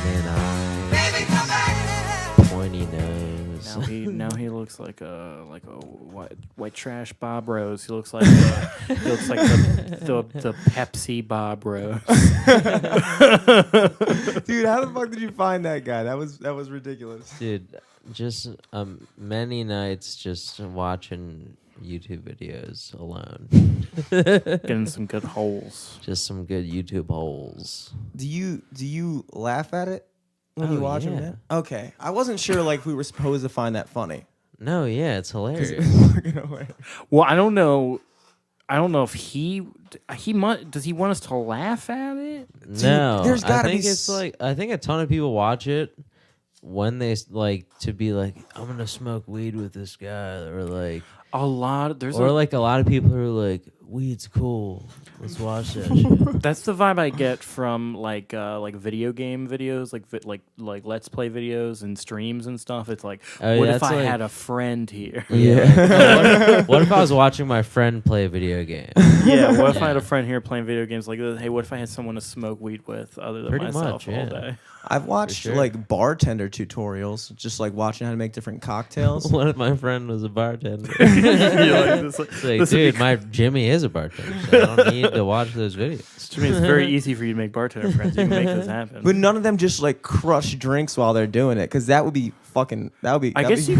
in eyes, Baby, come back. pointy nose. Now he looks like a white trash Bob Rose. He looks like the Pepsi Bob Rose. Dude, how the fuck did you find that guy? That was ridiculous. Dude, just many nights just watching YouTube videos alone. Getting some good holes. Just some good YouTube holes. Do you laugh at it when you watch yeah. him? Man? Okay, I wasn't sure like we were supposed to find that funny. No, yeah, it's hilarious. Well, I don't know if he might. Does he want us to laugh at it? No, there's gotta I think be it's like I think a ton of people watch it when they like to be like, I'm gonna smoke weed with this guy, or like A lot of like a lot of people who are like, weed's cool. Let's watch that shit. That's the vibe I get from like video game videos, like let's play videos and streams and stuff. It's like, what if I had a friend here? Yeah. What if I was watching my friend play a video game? Yeah. What if I had a friend here playing video games like this? Hey, what if I had someone to smoke weed with other than Pretty myself much, all yeah. day? I've watched sure. like bartender tutorials, just like watching how to make different cocktails. What if my friend was a bartender? You're like, It's like, dude, my Jimmy is a bartender, so I don't need to watch those videos. To me, it's very easy for you to make bartender friends. You can make this happen. But none of them just like crush drinks while they're doing it, because that would be fucking. That would be. I guess you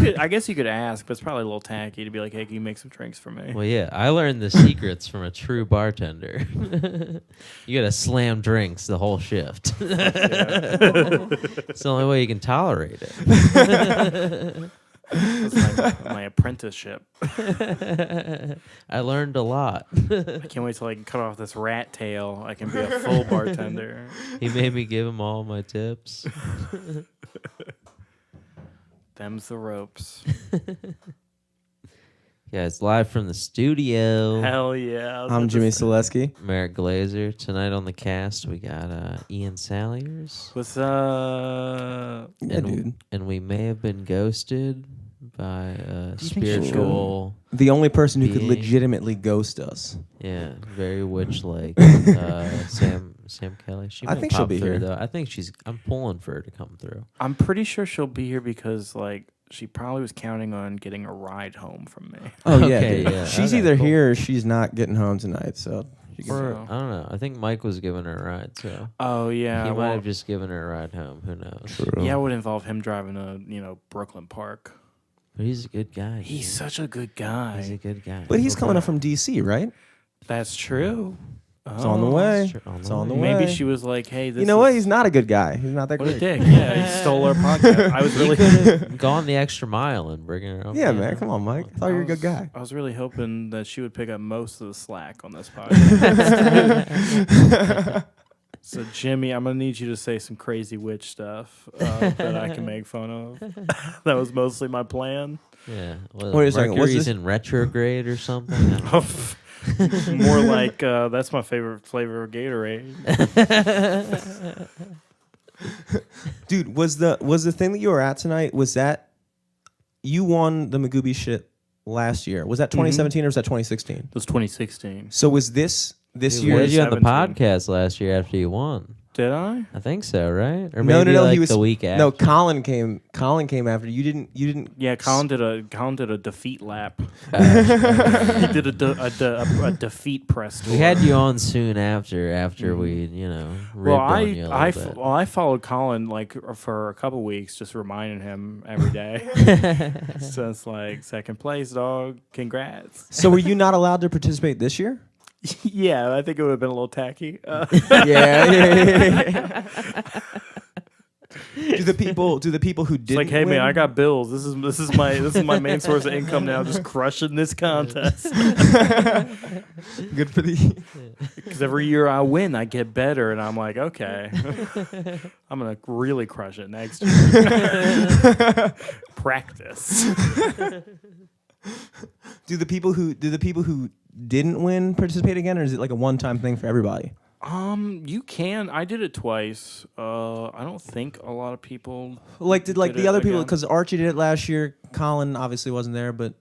could ask, but it's probably a little tacky to be like, "Hey, can you make some drinks for me?" Well, yeah, I learned the secrets from a true bartender. You gotta slam drinks the whole shift. It's the only way you can tolerate it. That's my apprenticeship. I learned a lot. I can't wait till I can cut off this rat tail. I can be a full bartender. He made me give him all my tips. Them's the ropes. Yeah, it's live from the studio. Hell yeah. I'm Jimmy Selesky. Merritt Glazer. Tonight on the cast, we got Ian Salyers. What's up? Yeah, dude. And we may have been ghosted by a spiritual... The only person who could being. legitimately ghost us. Yeah, very witch-like. Sam Kelly. She I might think she'll pop be through, here. though. I think I'm pulling for her to come through. I'm pretty sure she'll be here because, like, she probably was counting on getting a ride home from me. Oh yeah, Okay, dude. yeah. She's Okay, either cool. here or she's not getting home tonight. So she can- Or, I don't know. I think Mike was giving her a ride, so Oh, yeah. he might well, have just given her a ride home. Who knows? yeah, it would involve him driving to, Brooklyn Park. But he's a good guy. He's dude. such a good guy. He's a good guy. But he's coming up from DC, right? That's true. It's on the way. It's It's on the way. Maybe she was like, "Hey, this You know what? is- He's not a good guy. He's not that What a great. dick! Yeah, he stole our podcast. I was really, Gone the extra mile and bringing her up. Yeah, man. Come on, Mike. I thought you were a good guy. I was really hoping that she would pick up most of the slack on this podcast. So, Jimmy, I'm gonna need you to say some crazy witch stuff that I can make fun of. That was mostly my plan. Yeah. Well, Wait a second, what's Mercury's this? in retrograde or something. I don't know. More like that's my favorite flavor of Gatorade. Dude, was the thing that you were at tonight, was that you won the Magooby shit last year? Was that 2017 or was that 2016? It was 2016. So was this Dude, year? what did you on the 17. podcast last year after you won? Did I? I think so, right? Or No, maybe no, like he was the week after. No, Colin came after you. Didn't. Yeah, Colin did a defeat lap. He did a defeat press tour. We had you on soon after we, ribbed on you a little bit. I followed Colin like for a couple weeks, just reminding him every day. So it's like second place, dog. Congrats. So were you not allowed to participate this year? Yeah, I think it would have been a little tacky. Yeah. Do the people who It's didn't like, hey win? man, I got bills. This is my main source of income now. Just crushing this contest. Good for the. Because every year I win, I get better, and I'm like, okay, I'm gonna really crush it next year. Practice. Do the people who didn't win participate again, or is it like a one-time thing for everybody? You can. I did it twice. I don't think a lot of people Like did it the other people, again. because Archie did it last year, Colin obviously wasn't there, but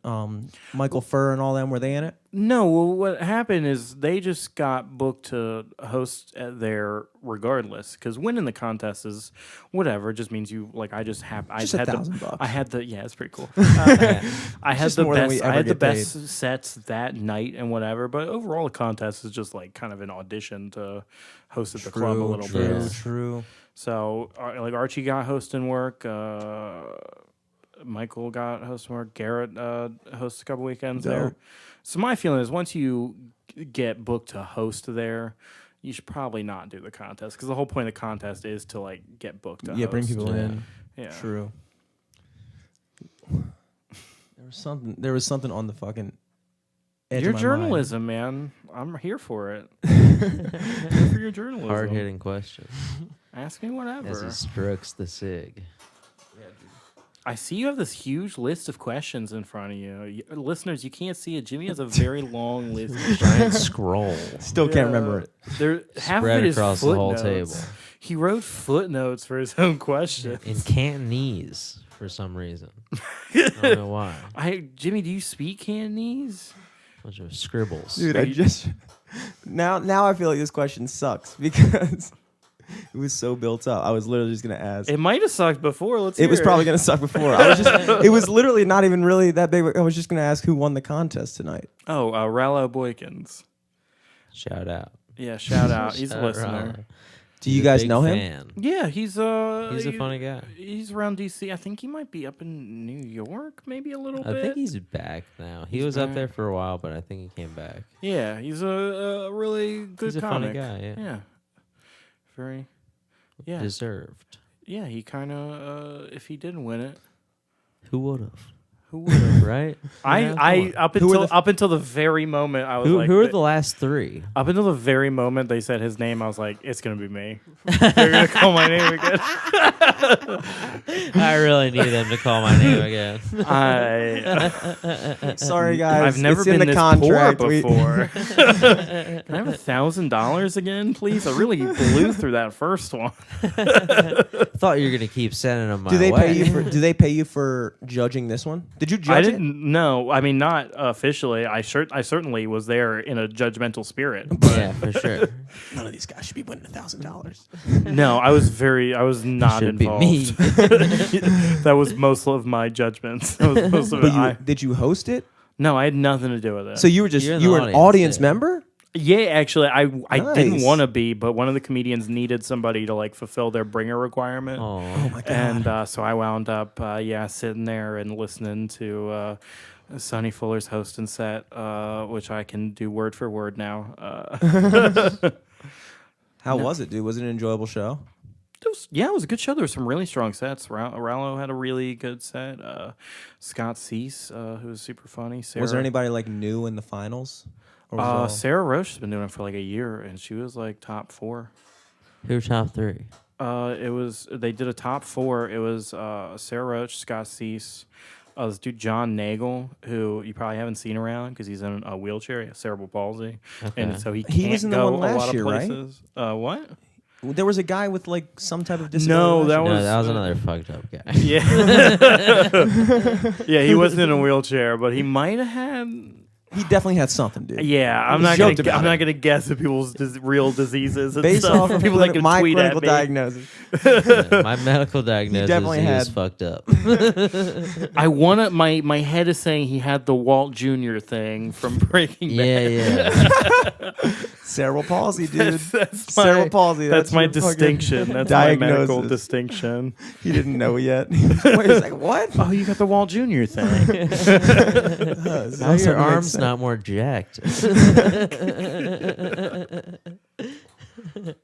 Michael Furr and all them, were they in it? No, well, what happened is they just got booked to host there regardless. Because winning the contest is whatever. It just means you like. I just have. Just had $1,000. I had the. Yeah, it's pretty cool. I had Just the more than best. we I ever had the get paid. best sets that night and whatever. But overall, the contest is just like kind of an audition to host at the club a little bit. True. So like Archie got hosting work. Michael got hosting work. Garrett hosts a couple weekends there. So my feeling is once you get booked to host there, you should probably not do the contest because the whole point of the contest is to like get booked to host. Bring people in. Yeah. True. There was something on the fucking edge Your of my journalism, man. I'm here for it. Here for your journalism. Hard hitting question. Ask me whatever. As he strokes the cig. I see you have this huge list of questions in front of you. Listeners, you can't see it. Jimmy has a very long list. Giant scroll. mind. Still can't remember it. There, half Spread of it is across the whole footnotes. table. He wrote footnotes for his own questions. In Cantonese for some reason. I don't know why. Jimmy, do you speak Cantonese? Bunch of scribbles. Dude, I just now I feel like this question sucks because it was so built up. I was literally just gonna ask. It might have sucked before. Let's. It was probably gonna suck before. It was literally not even really that big. I was just gonna ask who won the contest tonight. Oh, Rallo Boykins. Shout out. Yeah, shout out. He's a Shout out listener. Rallo. Do you He's a guys big know him? fan. Yeah, he's He's a funny guy. He's around DC. I think he might be up in New York, maybe a little I bit. think he's back now. He He's was up back. there for a while, but I think he came back. Yeah, he's a really good He's a comic. funny guy, yeah. Yeah. Very. Yeah. Deserved. Yeah, he kind of if he didn't win it, Who would have? who would have? Right? I Yeah, up Who were until up until the very moment I was who, like who are the last three? up until the very moment they said his name, I was like, it's gonna be me. They're gonna call my name again. I really need them to call my name again. Sorry, guys. I've never it's been in the this contract. poor before. Can I have $1,000 again, please? I really blew through that first one. Thought you were gonna keep sending them my Do they way. pay you for? Do they pay you for judging this one? Did you judge I it? didn't know. I mean, not officially. I certainly was there in a judgmental spirit. Yeah, for sure. None of these guys should be winning $1,000. No, I was not Should be involved. me. That was most of my judgments. That was most of it. But did you host it? No, I had nothing to do with it. So you were just You're in you the were an audience, audience yeah. member? yeah, actually, I didn't Nice. want to be, but one of the comedians needed somebody to like fulfill their bringer requirement. Oh, my god! And so I wound up, sitting there and listening to Sonny Fuller's host and set, which I can do word for word now. How was it, dude? Was it an enjoyable show? It was a good show. There were some really strong sets. Rallo had a really good set. Scott Cease, who was super funny. Sarah, Was there anybody like new in the finals? Or was it all- Sarah Roche has been doing it for like a year, and she was like top 4. who top three? They did a top 4. It was Sarah Roche, Scott Cease, this dude John Nagel, who you probably haven't seen around because he's in a wheelchair, he has cerebral palsy, Okay. and so he He can't was in the go one a last lot year, of right? places. What? There was a guy with like some type of disability. No, that No, was that was another fucked up guy. Yeah, yeah, he wasn't in a wheelchair, but he might have had. he definitely had something, dude. Yeah, I'm He not joked gonna. about I'm it. not gonna guess at people's real diseases and Based stuff. off of people that can my tweet at clinical me. diagnosis. Yeah, my medical diagnosis definitely is had- fucked up. I wanna. My head is saying he had the Walt Jr. thing from Breaking Bad. Yeah. Cerebral palsy, dude. That's Cerebral my, palsy. That's my your fucking distinction. That's my medical diagnosis. distinction. He didn't know yet. Wait a second, what? Oh, you got the Walt Jr. thing. This How are also your makes arms sense. not more jacked?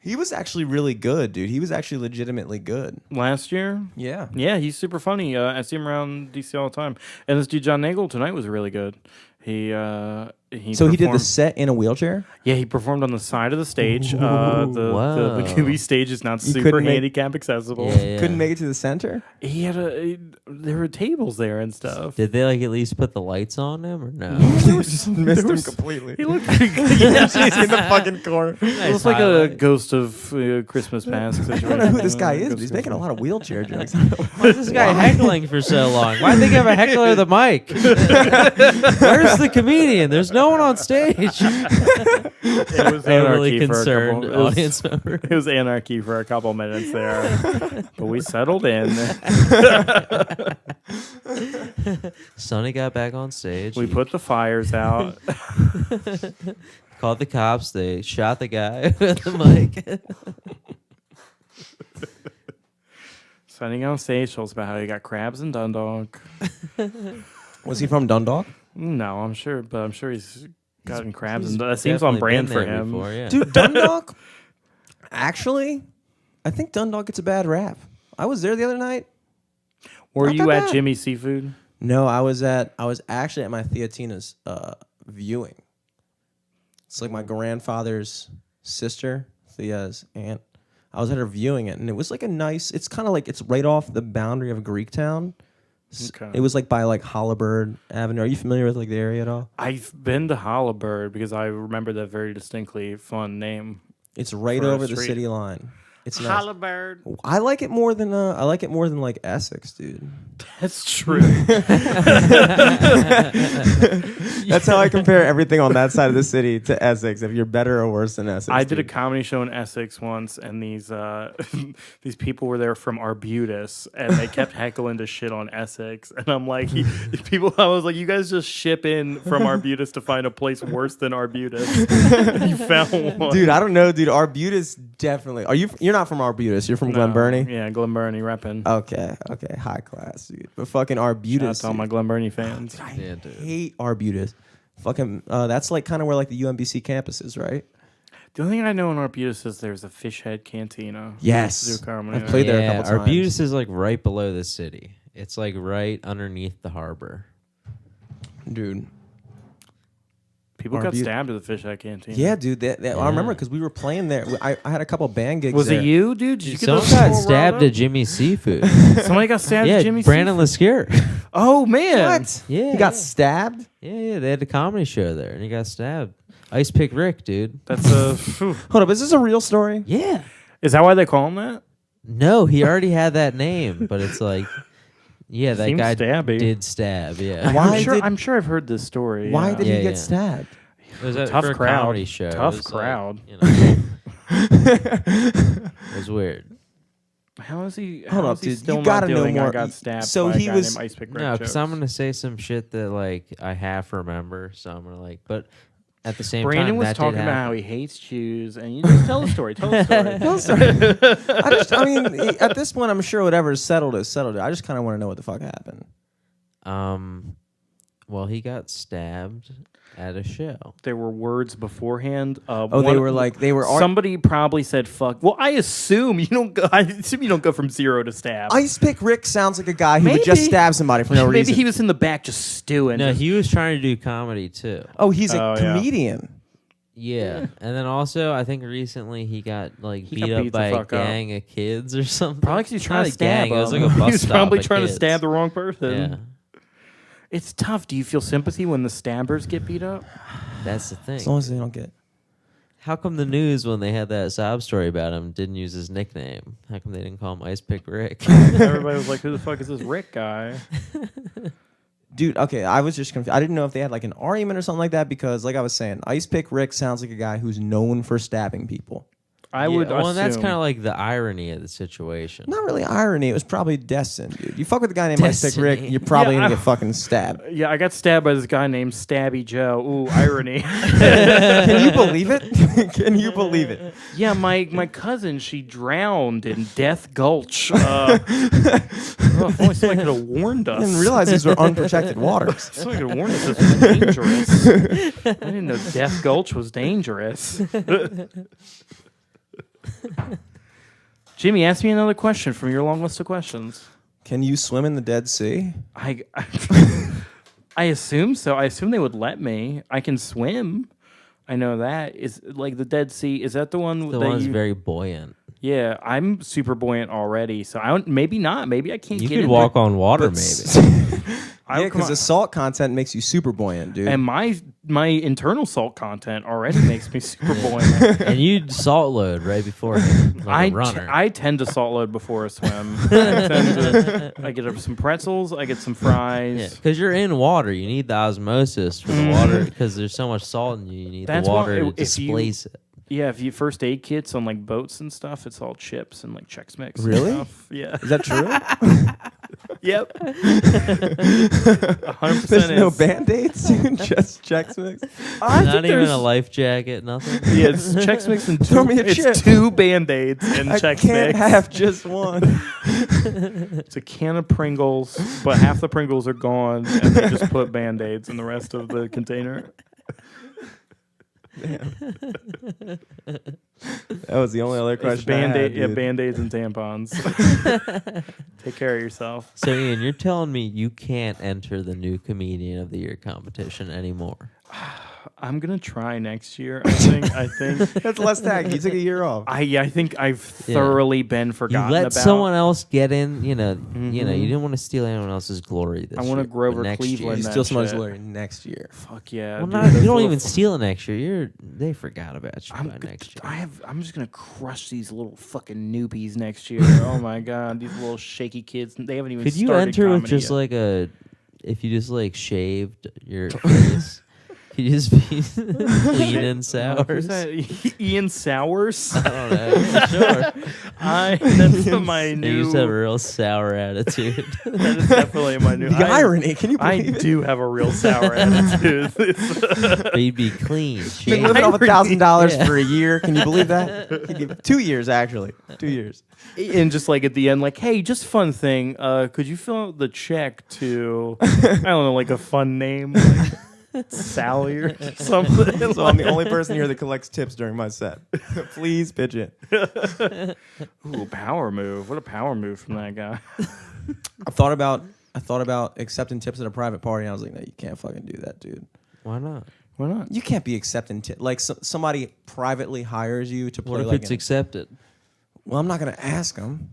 He was actually really good, dude. He was actually legitimately good. Last year, Yeah. yeah, he's super funny. I see him around DC all the time. And this dude John Nagel tonight was really good. He So he did the performed- set in a wheelchair? Yeah, he performed on the side of the stage. The Whoa. Magooby stage is not You super couldn't make- handicap accessible. Yeah. Couldn't make it to the center? He had there were tables there and stuff. Did they like at least put the lights on him or no? Just missed him completely. He looked pretty good. Yeah, He's in the fucking corner. it looks like a Ghost of Christmas Past situation. I don't know who this guy is, but he's making a lot of wheelchair jokes. Why's this guy heckling for so long? Why'd they give a heckler the mic? Where's the comedian? There's no one on stage. It was Overly anarchy for a concerned couple. audience member. It was anarchy for a couple minutes there, but we settled in. Sonny got back on stage. We He put the fires out. called the cops. They shot the guy with the mic. Sunny on stage told us about how he got crabs and Dundalk. Was he from Dundalk? No, I'm sure he's gotten crabs and that seems on Definitely brand been for there him. before, yeah. Dude, Dundalk? Actually, I think Dundalk gets a bad rap. I was there the other night. Were Not you that at bad. Jimmy's Seafood? No, I was actually at my Theatina's viewing. It's like my grandfather's sister, Thea's aunt. I was at her viewing it, and it was like it's kind of like it's right off the boundary of Greektown. Okay. It was like by like Holabird Avenue. Are you familiar with like the area at all? I've been to Holabird because I remember that very distinctly. Fun name. It's right For a over the street. city line. It's nice. Holabird. I like it more than like Essex, dude. That's true. That's how I compare everything on that side of the city to Essex. If you're better or worse than Essex, I did a dude. comedy show in Essex once, and these these people were there from Arbutus, and they kept heckling to shit on Essex. And I'm like, I was like, you guys just ship in from Arbutus to find a place worse than Arbutus. You found one, Dude, I don't know, dude. Arbutus definitely. You're not from Arbutus. You're from No. Glen Burnie. Yeah, Glen Burnie repping. Okay, high class, dude. But fucking Shout out Arbutus. to all my Dude. Glen Burnie fans. I Yeah, dude. hate Arbutus. Fucking, that's like kind of where like the UMBC campus is, right? The only thing I know in Arbutus is there's a fish head cantina. Yes. Do comedy I've there. played there a couple times. Arbutus is like right below the city. It's like right underneath the harbor. Dude. People got Arbutus. stabbed at the fish head cantina. Yeah, dude. I Yeah. remember because we were playing there. I had a couple band gigs. Was there. it you, dude? Did you get Someone those got people stabbed riled at up? Jimmy's Seafood. Somebody got stabbed yeah, at Jimmy's Brandon Seafood? Lescure. Oh man. What? Yeah, He got yeah. stabbed? Yeah, they had a comedy show there, and he got stabbed. Ice Pick Rick, dude. That's a. Phew. Hold up. Is this a real story? Yeah. Is that why they call him that? No, he already had that name, but it's like, yeah, that Seems guy stabby. did stab. Yeah, Why I'm sure I've heard this story. Why yeah. did Yeah, he get yeah. stabbed? it was Tough for a crowd. comedy show. It Tough was like, crowd. you know, it was weird. How is he? Hold how up, is he dude. still You gotta not know doing I more. got stabbed. So by he a guy was- named Ice Pick Rick No, because jokes. I'm gonna say some shit that like I half remember. So I'm gonna like, but at the same Brandon time, was that talking did about how happen. he hates Jews, and you just tell the story. Tell the story. I mean, at this point, I'm sure whatever's settled is settled. I just kind of want to know what the fuck happened. Well, he got stabbed at a show. There were words beforehand. They were Somebody probably said "fuck." Well, I assume you don't go. I assume you don't go from 0 to stab. Ice Pick Rick sounds like a guy who would just Maybe. stab somebody for no Maybe reason. he was in the back just stewing. No, he was trying to do comedy too. Oh, he's a Oh, yeah. comedian. Yeah, and then also I think recently he got like He beat got up beat the by a fuck up. gang of kids or something. Probably because he's trying Not to a stab gang, it was like a him. bus He was stop probably of trying to kids. stab the wrong person. Yeah, It's tough. Do you feel sympathy when the stabbers get beat up? that's the thing. As long as they don't get. How come the news, when they had that sob story about him, didn't use his nickname? How come they didn't call him Ice Pick Rick? Everybody was like, "Who the fuck is this Rick guy?" Dude, okay, I was just confused. I didn't know if they had like an argument or something like that because, like I was saying, Ice Pick Rick sounds like a guy who's known for stabbing people. I would. Well, and that's assume- kind of like the irony of the situation. Not really irony. It was probably destined, dude. You fuck with a guy named Ice Pick Rick, Destiny. you're probably Yeah, gonna I- get fucking stabbed. Yeah, I got stabbed by this guy named Stabby Joe. Ooh, irony. Can you believe it? Can you believe it? Yeah, my cousin, she drowned in Death Gulch. If only somebody could have warned us. I didn't realize these were unprotected waters. Somebody could have warned us this was dangerous. I didn't know Death Gulch was dangerous. Jimmy, ask me another question from your long list of questions. Can you swim in the Dead Sea? I assume so. I assume they would let me. I can swim. I know that. Is like the Dead Sea. Is that the one The that one's you? very buoyant. Yeah, I'm super buoyant already. So I don't. Maybe not. Maybe I can't You get could in walk there. on water, But maybe. I- Yeah, come because on. the salt content makes you super buoyant, dude. And my internal salt content already makes me super buoyant. And you'd salt load right before like a runner. I tend to salt load before a swim. I get some pretzels. I get some fries. Because you're in water, you need the osmosis for the water. Because there's so much salt in you, you need That's the why water to if you- displace it. Yeah, if you first aid kits on like boats and stuff, it's all chips and like Chex Mix. Really? And stuff. Yeah. Is that true? Yep. 100%. There's no is. Band-Aids, dude. Just Chex Mix. I Not think even there's- a life jacket, nothing. Yeah, it's Chex Mix and Throw two, me a chip. it's 2 Band-Aids and I Chex can't Mix. have just one. It's a can of Pringles, but half the Pringles are gone, and they just put Band-Aids in the rest of the container. That was the only other It's question I had, Band-Aid, yeah, dude. Band-Aids and tampons. Take care of yourself. So Ian, you're telling me you can't enter the new Comedian of the Year competition anymore? I'm gonna try next year. I think. That's less tacky. You took a year off. I think I've thoroughly been You forgotten let about. someone else get in. You know. You didn't want to steal anyone else's glory this I year. want to but Grover next Cleveland. You Year, that steal somebody's shit. glory next year. Fuck yeah. well, dude, not, those you don't little even f- steal it next year. They forgot about you I'm by g- next year. I'm just gonna crush these little fucking newbies next year. Oh my god, these little shaky kids. They haven't even. Could you started enter with comedy just yet. like a, if you just like shaved your face, could you just be clean and Who's sours? that? Ian Sowers. I don't know. Yeah, sure. That's my You new. just have a real sour attitude. That is definitely my new. The irony. Can you I believe it? do have a real sour attitude. But you'd be clean. Been shaved. living off $1,000 Yeah. for a year. Can you believe that? 2 years, actually. 2 years. And just like at the end, like, hey, just fun thing. Could you fill out the check to, I don't know, like a fun name, like Salyers or something. So I'm the only person here that collects tips during my set. Please pitch it. Ooh, power move. What a power move from that guy. I thought about accepting tips at a private party. And I was like, no, you can't fucking do that, dude. Why not? Why not? You can't be accepting tips. Like somebody privately hires you to play. What if like it's accepted? well, I'm not gonna ask them.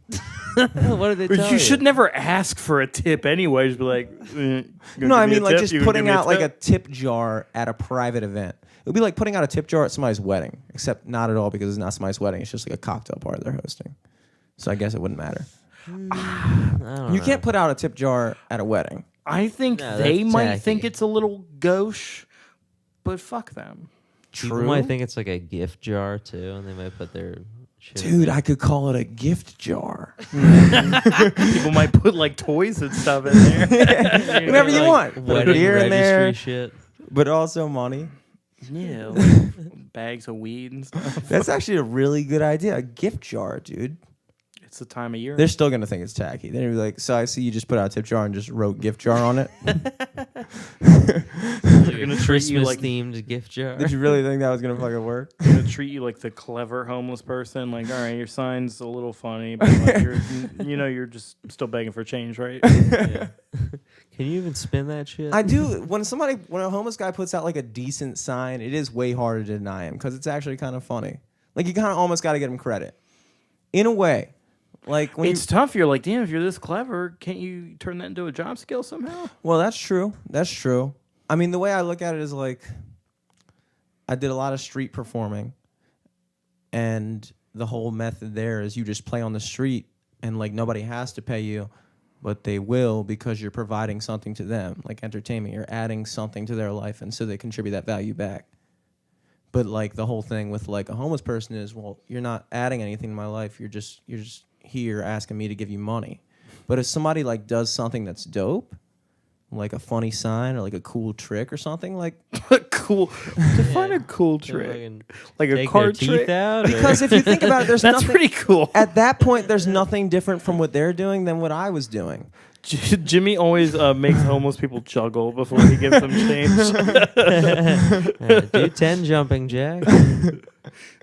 What did they tell you? You should never ask for a tip anyway. Just be like, No, I mean like just putting out like a tip jar at a private event. It would be like putting out a tip jar at somebody's wedding, except not at all because it's not somebody's wedding. It's just like a cocktail party they're hosting. So I guess it wouldn't matter. I don't You know. can't put out a tip jar at a wedding. I think No, they that's might tacky. think it's a little gauche, but fuck them. People might think it's like a gift jar too, and they might put their shit in Dude, there. I could call it a gift jar. People might put like toys and stuff in there. Whatever you want. Put a Wedding beer in registry there, shit. but also money. Yeah, like bags of weed and stuff. That's actually a really good idea. A gift jar, dude. It's the time of year. They're still gonna think it's tacky. They're gonna be like, so I see you just put out a tip jar and just wrote gift jar on it. Like gonna a treat you Christmas like- themed gift jar. Did you really think that was gonna fucking work? They're gonna treat you like the clever homeless person. Like, all right, your sign's a little funny, but like you're just still begging for change, right? Yeah. Can you even spin that shit? I do. When a homeless guy puts out like a decent sign, it is way harder to deny him because it's actually kind of funny. Like you kind of almost got to give him credit, in a way. Like when It's tough. You're like, damn, if you're this clever, can't you turn that into a job skill somehow? well, that's true. That's true. I mean, the way I look at it is like, I did a lot of street performing, and the whole method there is you just play on the street, and like nobody has to pay you, but they will because you're providing something to them, like entertainment. You're adding something to their life, and so they contribute that value back. But like the whole thing with like a homeless person is, well, you're not adding anything to my life. You're just here asking me to give you money. But if somebody like does something that's dope, like a funny sign or like a cool trick or something, like Cool. Define a cool trick. Fucking Like a take card their teeth trick. out? because if you think about it, there's That's nothing pretty cool. at that point. There's nothing different from what they're doing than what I was doing. Jimmy always makes homeless people juggle before he gives them change. Do 10 jumping jack.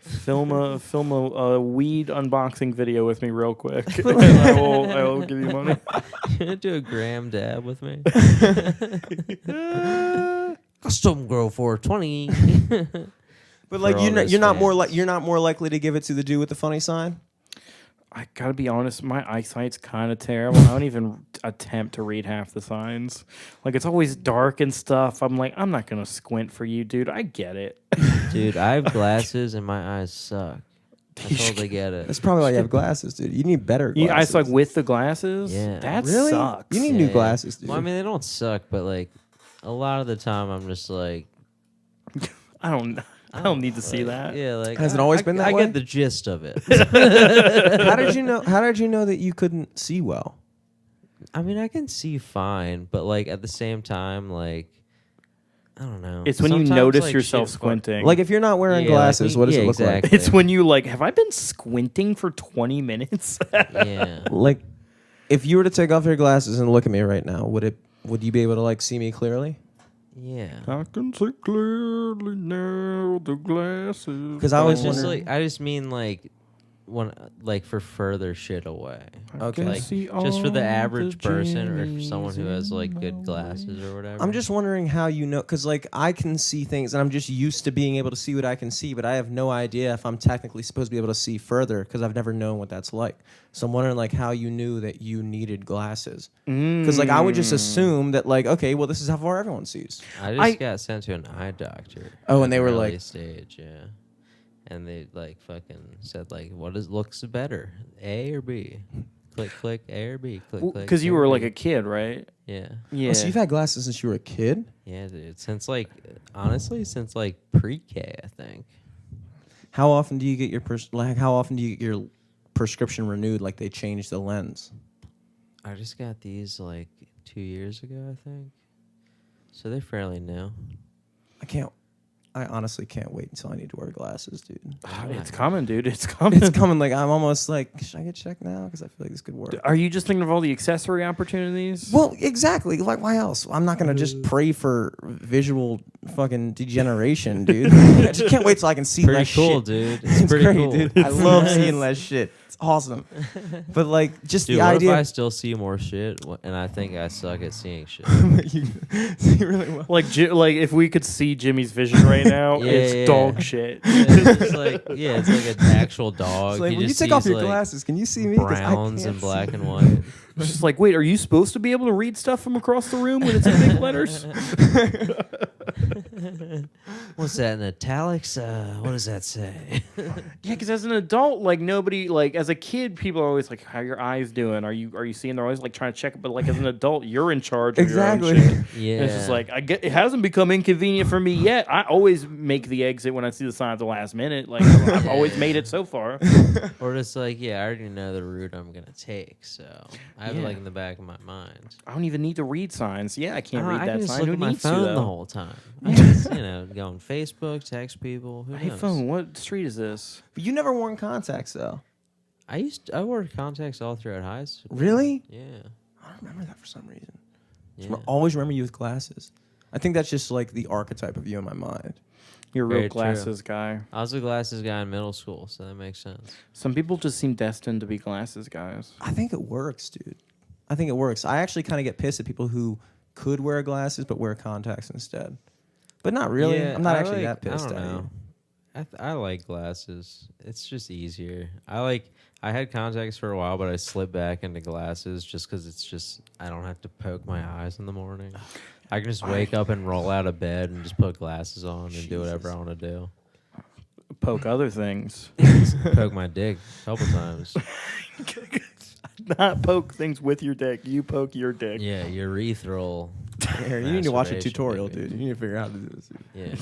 Film a weed unboxing video with me real quick. I will give you money. Do a gram dab with me. Custom grow for 20. But like all those you're not fans. more likely to give it to the dude with the funny sign. I gotta be honest, my eyesight's kind of terrible. I don't even attempt to read half the signs. Like, it's always dark and stuff. I'm like, I'm not gonna squint for you, dude. I get it. Dude, I have glasses and my eyes suck. I totally get it. That's probably why you have glasses, dude. You need better You glasses. I suck with the glasses. Yeah. That Really? sucks. You need new glasses, dude. Well, I mean, they don't suck, but like a lot of the time, I'm just like, I don't need to see that. Yeah, like Has it always been that I way? get the gist of it. How did you know? How did you know that you couldn't see well? I mean, I can see fine, but like at the same time, like I don't know. It's when you Sometimes, notice like, yourself shit squinting. Like if you're not wearing Yeah, like glasses, what does it look exactly. It's when you like, have I been squinting for 20 minutes? Yeah. like? Like if you were to take off your glasses and look at me right now, would you be able to like see me clearly? Yeah. I can see clearly now the glasses. Because I was It's just wondering. like I just mean like when like for further shit away. Okay. Like just for the average person or for someone who has like good glasses or whatever. I'm just wondering how you know, because like I can see things and I'm just used to being able to see what I can see, but I have no idea if I'm technically supposed to be able to see further because I've never known what that's like. So I'm wondering like how you knew that you needed glasses, because like I would just assume that like, okay, well this is how far everyone sees. I just got sent to an eye doctor. Oh, at and they an were early like- stage, yeah. And they like fucking said like, what looks better, A or B? Click click A or B. Click click. Because you A or were B. like a kid, right? Yeah. Yeah. Oh, so you've had glasses since you were a kid? Yeah, dude. Since like honestly, since like pre-K, I think. How often do you get your how often do you get your prescription renewed? Like they change the lens? I just got these like 2 years ago, I think. So they're fairly new. I honestly can't wait until I need to wear glasses, dude. It's coming, dude. It's coming. It's coming. Like I'm almost like, should I get checked now? Because I feel like this could work. Are you just thinking of all the accessory opportunities? Well, exactly. Like, why else? I'm not gonna just pray for visual fucking degeneration, dude. I just can't wait till I can see Pretty less cool, shit. dude. It's Pretty great, cool. dude. I love seeing less shit. It's awesome. But like, just Dude, the what idea. if I still see more shit and I think I suck at seeing shit? You see really well. like if we could see Jimmy's vision right now, Yeah, it's yeah. dog shit. It's like it's like an actual dog. It's like, He when you just take off sees, your like, glasses, can you see me? 'Cause I browns can't and black see. and white. It's just like, wait, are you supposed to be able to read stuff from across the room when it's in big letters? What's that in italics? What does that say? Yeah, because as an adult, like nobody, like as a kid, people are always like, "How are your eyes doing? Are you seeing?" They're always like trying to check it, but like as an adult, you're in charge of Exactly. your own shit. Yeah, And it's just like it hasn't become inconvenient for me yet. I always make the exit when I see the sign at the last minute. Like I've always made it so far. or just like I already know the route I'm gonna take, so I have it Yeah. like in the back of my mind. I don't even need to read signs. Yeah, I can't read I that can just sign. look Who at my needs to phone though? the whole time. I just, go on Facebook, text people. Who Hey knows? phone, what street is this? But you never worn contacts though. I wore contacts all throughout high school. Really? Yeah. I don't remember that for some reason. Yeah. Always remember you with glasses. I think that's just like the archetype of you in my mind. You're a Very real true. glasses guy. I was a glasses guy in middle school, so that makes sense. Some people just seem destined to be glasses guys. I think it works, dude. I think it works. I actually kind of get pissed at people who could wear glasses but wear contacts instead. But not really. Yeah, I'm not I actually like- that pissed I don't at know. you. I like glasses. It's just easier. I had contacts for a while, but I slipped back into glasses just because it's just I don't have to poke my eyes in the morning. I can just wake up and roll out of bed and just put glasses on and do whatever I want to do. Poke other things. Poke my dick a couple times. Not poke things with your dick. You poke your dick. Yeah, urethral. Here, you need to watch a masturbation, tutorial, baby. dude. You need to figure out how to do this. Dude. Yeah.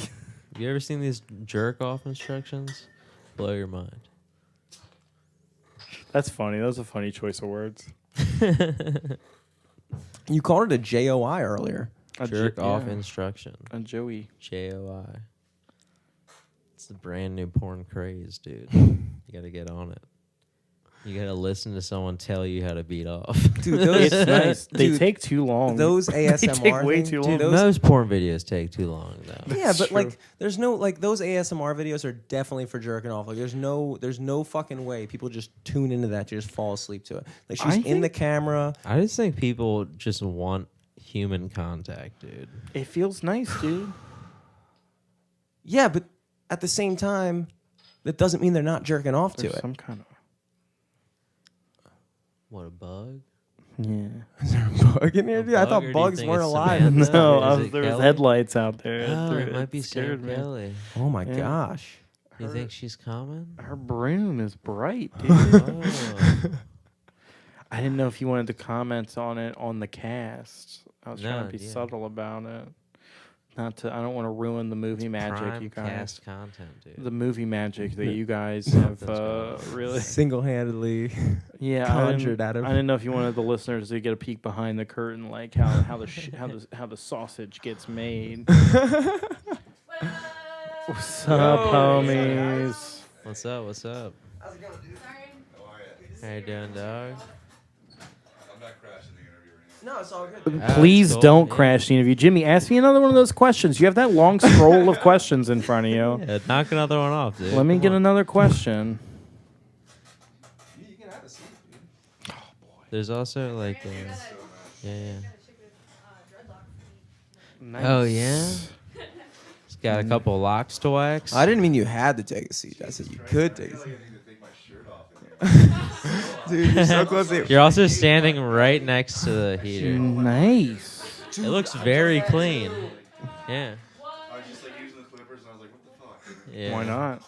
Have you ever seen these jerk off instructions? Blow your mind. That's funny. That was a funny choice of words. You called it a JOI earlier. Jerk off yeah. instruction. A Joey. JOI. It's the brand new porn craze, dude. You gotta get on it. You gotta listen to someone tell you how to beat off. Dude, those It's nice. They dude, take too long. those ASMR They take way things, too dude, long. those- Most porn videos take too long though. yeah, That's but true. like, there's no like those ASMR videos are definitely for jerking off. Like, there's no fucking way people just tune into that to just fall asleep to it. Like, she's I in the think- camera. I just think people just want human contact, dude. It feels nice, dude. Yeah, but at the same time, that doesn't mean they're not jerking off to There's it. some kind of What a bug. yeah. Is there a bug in here, A dude? I bug, or thought do you bugs think weren't it's alive. Samantha? No, Is it there was Kelly? headlights out there. Oh, threw- it might be scared Sam me. Kelly. Oh my Yeah. gosh. You think she's coming? Her broom is bright, dude. Oh. I didn't know if you wanted to comment on it on the cast. I was trying No, to be yeah. subtle about it. Not to. I don't want to ruin the movie magic, Prime you guys. cast content, dude. The movie magic that you guys have That's right. really. Single-handedly. Yeah, conjured out of- I didn't know if you wanted the listeners to get a peek behind the curtain, like how the sausage gets made. What's up, homies? What's up? What's up? How's it going, dude? How you doing, dog? I'm not crashing the interview or anything. No, it's all good. Please cool, don't yeah. crash the interview. Jimmy, ask me another one of those questions. You have that long scroll of questions in front of you. Yeah, knock another one off, dude. Let me Come get on. another question. You can have a seat, dude. There's also like, yeah. Nice. Oh yeah. It's got a couple locks to wax. I didn't mean you had to take a seat. I said you could take a I feel seat. like I need to take my shirt off. Dude, you're so close to You're also standing right next to the heater. Nice. It looks very clean. Yeah. I was just like using the clippers and I was like, what the fuck? Yeah. Why not? I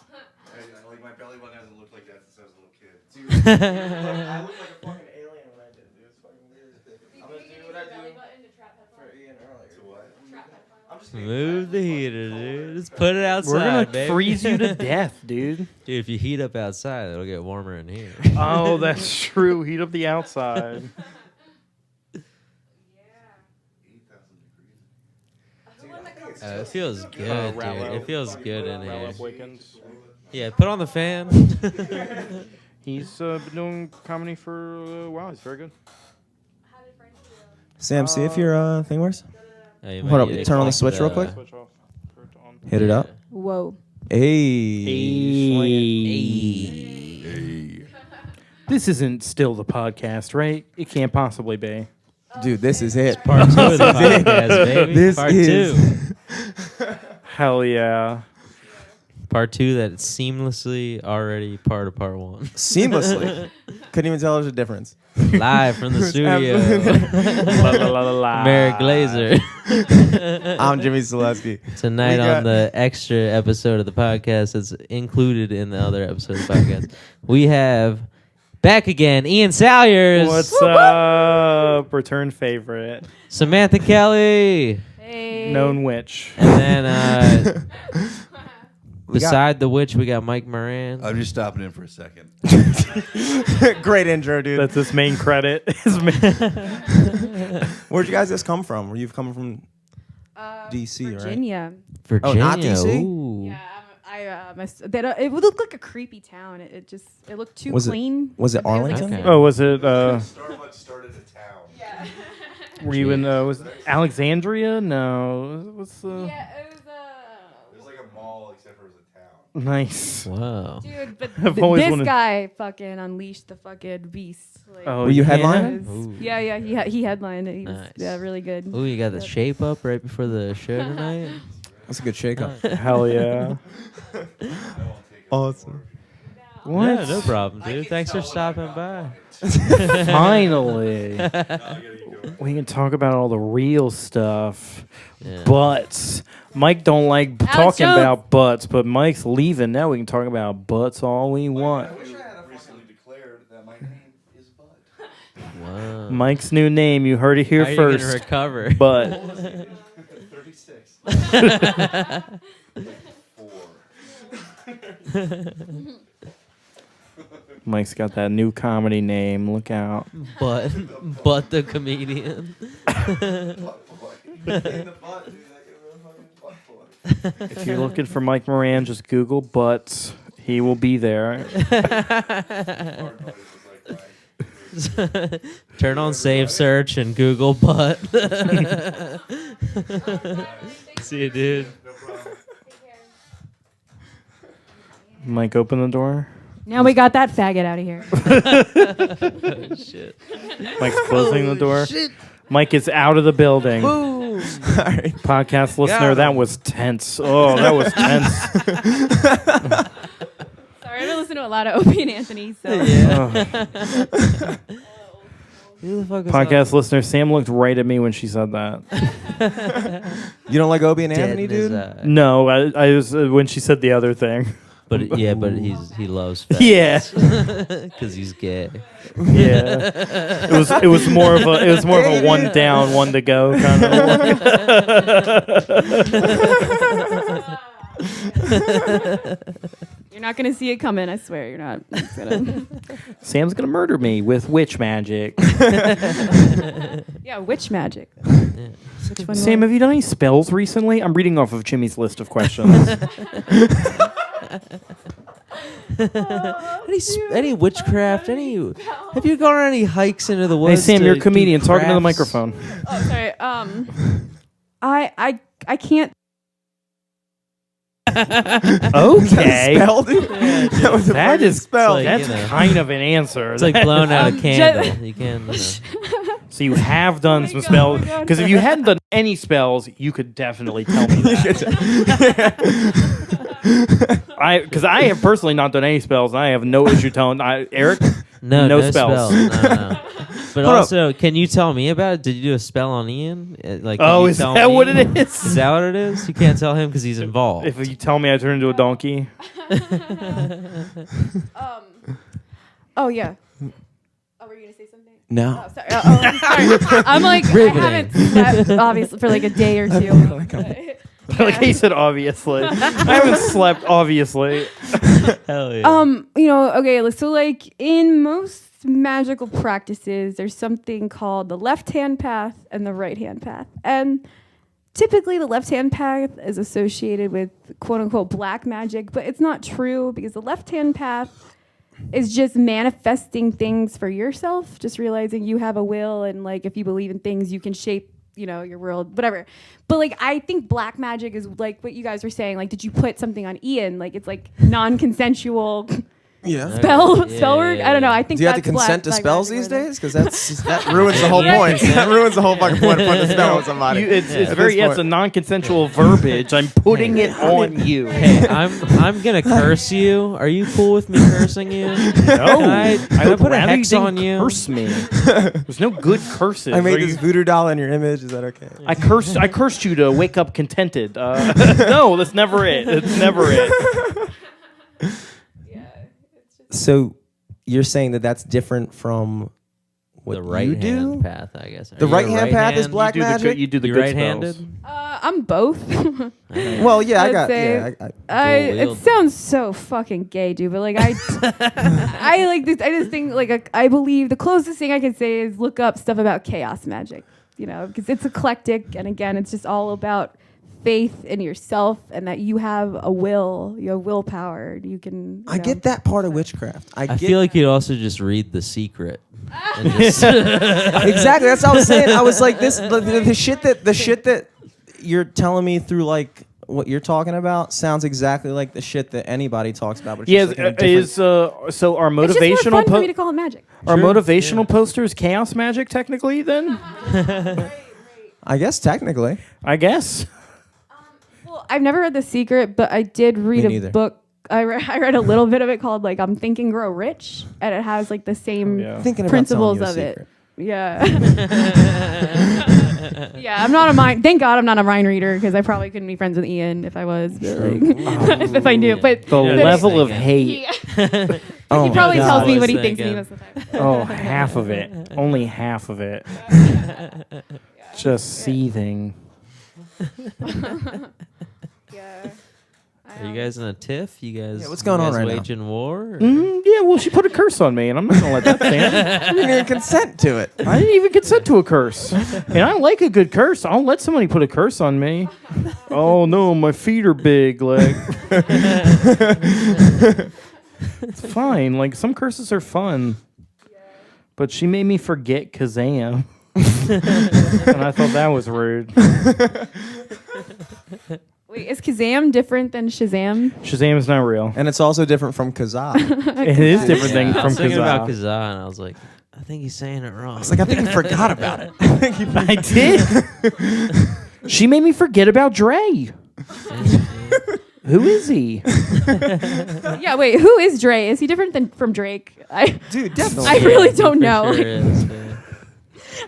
like my belly button hasn't looked like that since I was a little kid. I look like a fucking alien when I did it, dude. It's fucking weird. I'm gonna do what I do for Ian earlier. To what? I'm just gonna Move the heater, dude. Just put it outside, We're gonna baby. freeze you to death, dude. Dude, if you heat up outside, it'll get warmer in here. Oh, that's true. Heat up the outside. 8,000 degrees. It feels good, dude. Rallo. It feels good in here. Rallo Wickens. Yeah, put on the fan. He's been doing comedy for a while. He's very good. Sam, see if your thing works. Oh, you Hold might up, need to turn on the click switch real quick. Switch off. Turn it on. Hit it up. Whoa. Hey. This isn't still the podcast, right? It can't possibly be. Dude, this is it. Part 2 of the podcast, baby. This Part is- 2. Hell yeah. Part 2 that's seamlessly already part of part 1. Seamlessly. Couldn't even tell there's a difference. Live from the studio. La, la, la, la, la. Merrick Glazer. I'm Jimmy Selesky. Tonight We got- on the extra episode of the podcast that's included in the other episode of the podcast, we have back again Ian Salyers. What's up? Return favorite. Samantha Kelly. Hey. Known witch. And then We got- beside the witch, we got Mike Moran. I'm just stopping in for a second. Great intro, dude. That's his main credit. Where'd you guys just come from? Were you coming from DC, right? Virginia. Virginia. Oh, not DC? Ooh. Yeah, it would look like a creepy town. It looked too Was it- clean. was it I feel like Arlington? Okay. Oh, was it? Starbucks started a town. Yeah. Were you in? Was it Alexandria? No. What's the? Yeah, it was It was like a mall except for it was a town. Nice. Wow. dude, but I've always this wanted- guy fucking unleashed the fucking beast. Like, Oh, Were you yeah. headlining? Ooh. Yeah, he headlined it. He was, Nice. yeah, really good. Ooh, you got the Yep. shape up right before the show tonight. That's a good shake-up. Hell yeah. I won't take it Awesome. What? Yeah, no problem, dude. Thanks for stopping by. Finally, No, I gotta get going. we can talk about all the real stuff. Yeah. Butts. Mike don't like talking Jones. about butts, but Mike's leaving. Now we can talk about butts all we want. Recently declared that my name is Bud. Wow. Mike's new name, you heard it here How are you gonna first. recover? But 36. 4. Mike's got that new comedy name. Look out. but the comedian. If you're looking for Mike Moran, just Google butts. He will be there. Hard noise was Turn on Save Search and Google butt. See you, dude. No problem. Mike, open the door. Now we got that faggot out of here. Shit. Mike's closing the door. Mike is out of the building. All right. Podcast listener, that was tense. Oh, that was tense. Sorry, I don't listen to a lot of Opie and Anthony, so. Who the fuck is Podcast listener, Sam looked right at me when she said that. You don't like Obie and dead Anthony, in his dude? eye? No, I was when she said the other thing. But he loves fat. Yeah, Because he's gay. yeah. It was more of a one down, one to go kind of. You're not going to see it coming, I swear. You're not. It's gonna... Sam's gonna murder me with witch magic. Yeah, witch magic. Which one Sam, was- have you done any spells recently? I'm reading off of Jimmy's list of questions. Any witchcraft? Have you gone on any hikes into the Hey woods? Sam, to you're a comedian. do Talking to the crafts? microphone. Oh, sorry. I can't. Okay, Spell, dude? That was a that fucking is spell. like, that's you know. kind of an answer. It's like blowing out a I'm candle. just- You can. So you have done some God, spells oh my God. because if you hadn't done any spells, you could definitely tell me that. Because I have personally not done any spells, and I have no issue telling Eric. No spells. No. But Hold also, can you tell me about it? Did you do a spell on Ian? Like, Oh, can you is tell that me? what it is? Is that what it is? You can't tell him because he's involved. If you tell me I turn into a donkey, Oh, yeah. Oh, were you going to say something? No. Oh, sorry. Sorry. I'm like, I haven't slept, obviously, for like a day or two. like he said, obviously, I haven't slept. Obviously, Hell yeah. Okay, so like in most magical practices, there's something called the left-hand path and the right-hand path. And typically the left-hand path is associated with quote-unquote black magic, but it's not true because the left-hand path is just manifesting things for yourself, just realizing you have a will and like if you believe in things, you can shape, your world, whatever. But like I think black magic is like what you guys were saying, like did you put something on Ian? Like it's like non-consensual Yeah. spell Yeah, work. yeah, I don't know. yeah. I think Do you have to that's consent to black spells magic these more than- days? Because that ruins the whole point. That ruins the whole fucking point of putting a spell on somebody. it's At very this it's a point. non-consensual verbiage. I'm putting it on you. Hey, I'm gonna curse you. Are you cool with me cursing you? No, I would put a rather hex you didn't on you. Curse me. There's no good curses. I made Are this you- voodoo doll in your image. Is that okay? I cursed you to wake up contented. No, that's never it. It's never it. So you're saying that that's different from what The you right do? hand path, I guess. Are The you a right-hand path is black You do the magic? you do the You good right-handed? spells. I'm both. Well, yeah, I I'd got. say- Yeah, It Dual-wield. sounds so fucking gay, dude. But like I like this. I just think like I believe the closest thing I can say is look up stuff about chaos magic. Because it's eclectic, and again, it's just all about faith in yourself and that you have a will, you have willpower. You can. I get that part of witchcraft. I feel like you'd also just read The Secret. And just Exactly. That's what I was saying. I was like, the shit that you're telling me through like what you're talking about sounds exactly like the shit that anybody talks about. But it's Yes, just like in a different- so our It's just motivational more fun for me to call it magic. our True, motivational posters chaos magic technically then? I guess technically. I guess. Well, I've never read The Secret, but I did read a neither. book. I read a little bit of it called like Think and Grow Rich, and it has like the same Yeah. Thinking about principles telling you a of secret. it. Yeah. Yeah, I'm not a mind. Thank God I'm not a mind reader because I probably couldn't be friends with Ian if I was. But, like, if I knew, but The Yeah, level that's of hate. Oh he my probably God. tells me I what was he thinks of me thinking. most of the time. Oh, half of it. Only half of it. Just seething. Yeah. Are you guys in a tiff? You guys? Yeah, what's going on right now? Waging war? or- Yeah, well, she put a curse on me, and I'm not gonna let that stand. I didn't even consent to it. I didn't even consent to a curse, and I like a good curse. I'll let somebody put a curse on me. Oh no, my feet are big. Like it's fine. Like some curses are fun, But she made me forget Kazam. And I thought that was rude. Wait, is Kazam different than Shazam? Shazam is not real. And it's also different from Kazaa. It is different I than was from thinking about Kazaa. Kazaa, and I was like, I think he's saying it wrong. I was like, I think he forgot about it. I did. She made me forget about Dre. Who is he? Yeah, wait, who is Dre? Is he different from Drake? Dude, definitely. I really don't For know. sure is, yeah.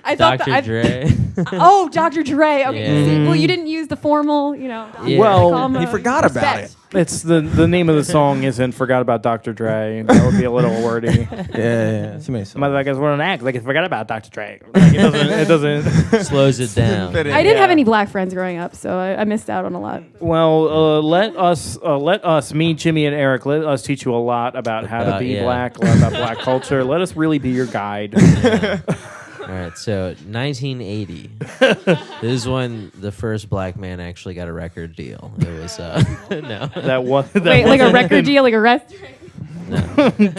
I thought Dr. that Dre. Oh, Dr. Dre. Okay. Yeah. See, well, you didn't use the formal, Yeah. Well, call him he a forgot about respect. It's the name of the song isn't Forgot About Dr. Dre. That would be a little wordy. Yeah. Too many songs. My like, I want to act like I forgot about Dr. Dre. Like, it doesn't. Slows it down. Fit in. I didn't have Yeah. any black friends growing up, so I missed out on a lot. Well, let us, me, Jimmy, and Eric, let us teach you a lot about how to be Yeah. black, a lot about black culture. Let us really be your guide. All right, so 1980. This is when the first black man actually got a record deal. It was no, That was that Wait, like a wasn't- record deal, like a rest,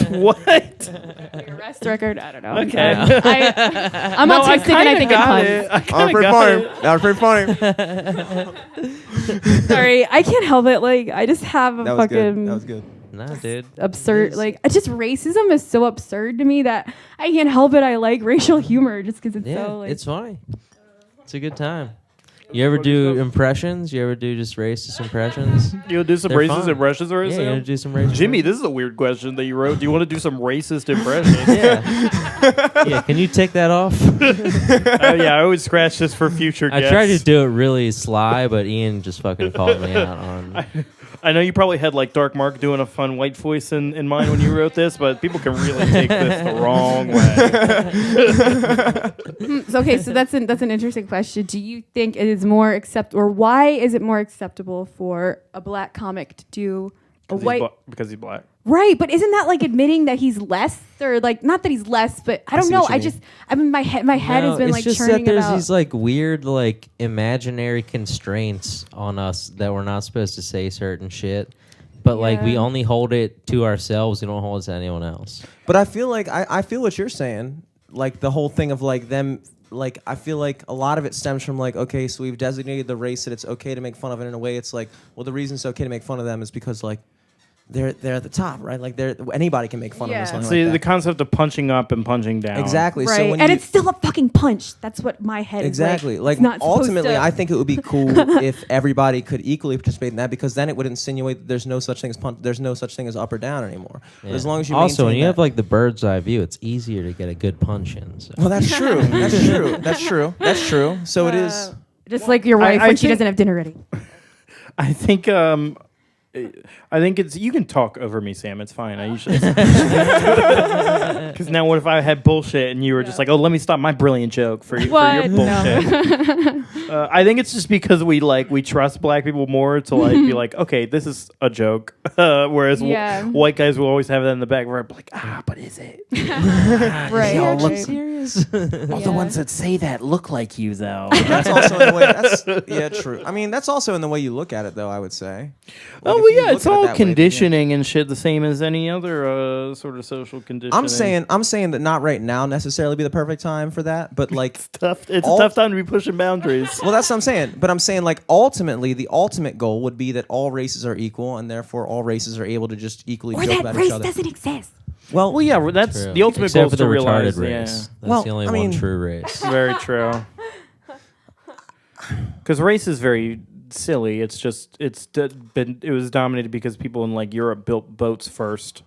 What? like a rest record? I don't know. Okay. I'm No, autistic and I think in puns. I That was kinda pretty got funny. it. That was pretty funny. Sorry, I can't help it. Like, I just have a That was good. fucking That was good. nah, dude. absurd. Like, it's just racism is so absurd to me that I can't help it. I like racial humor just because it's Yeah, so like. it's funny. It's a good time. You ever do impressions? You ever do just racist impressions? You'll do some They're racist fun. impressions, or Yeah, you gonna do some racist. Jimmy, this is a weird question that you wrote. Do you want to do some racist impressions? Yeah. Yeah. Can you take that off? Yeah, I always scratch this for future I guests. tried to do it really sly, but Ian just fucking called me out on. I know you probably had like Dark Mark doing a fun white voice in mind when you wrote this, but people can really take this the wrong way. Okay, so that's an interesting question. Do you think it is more or why is it more acceptable for a black comic to do a white? Because he's black. Right, but isn't that like admitting that he's less, or like not that he's less, but I don't see know. what you I mean. just, I mean, my head has been it's like just churning that there's about. these like weird like imaginary constraints on us that we're not supposed to say certain shit, but like we Yeah. only hold it to ourselves. We don't hold it to anyone else. But I feel like I feel what you're saying. Like the whole thing of like them. Like I feel like a lot of it stems from like, okay, so we've designated the race that it's okay to make fun of, and in a way it's like, well, the reason it's okay to make fun of them is because like they're at the top, right? Like anybody can make fun of them. Yeah. or something See, like the that. concept of punching up and punching down. Exactly. right, So when and you, it's still a fucking punch. That's what my head exactly is like It's not supposed ultimately, to- I think it would be cool if everybody could equally participate in that, because then it would insinuate that there's no such thing as there's no such thing as up or down anymore. But as long as you also when maintain you have that- like the bird's eye view, it's easier to get a good punch in. So. well, that's true. That's true. That's true. That's true. So it is. just like your wife I when she think- doesn't have dinner ready. I think it's you can talk over me, Sam. It's fine. I usually because now what if I had bullshit and you were just like, oh, let me stop my brilliant joke for your What? bullshit. No. I think it's just because we trust black people more to like be like, okay, this is a joke, whereas Yeah. white guys will always have that in the back where I'm like, but is it? Right. Y'all look right. serious? All the Yeah. ones that say that look like you though. That's also in the way. That's yeah, true. I mean, that's also in the way you look at it, though. I would say. Like, Oh if well, you yeah, look it's at it all that way, then yeah. conditioning and shit, the same as any other sort of social conditioning. I'm saying that not right now necessarily be the perfect time for that, but like, tough. It's all- a tough time to be pushing boundaries. well, that's what I'm saying. But I'm saying like ultimately, the ultimate goal would be that all races are equal, and therefore all races are able to just equally Or joke that about race each other. doesn't exist. Well, Well, yeah, that's True. the ultimate Except goal for is to the realize. retarded race. That's Well, the only I one mean- true race. Yeah, very true. Because race is very silly. It's just it was dominated because people in like Europe built boats first,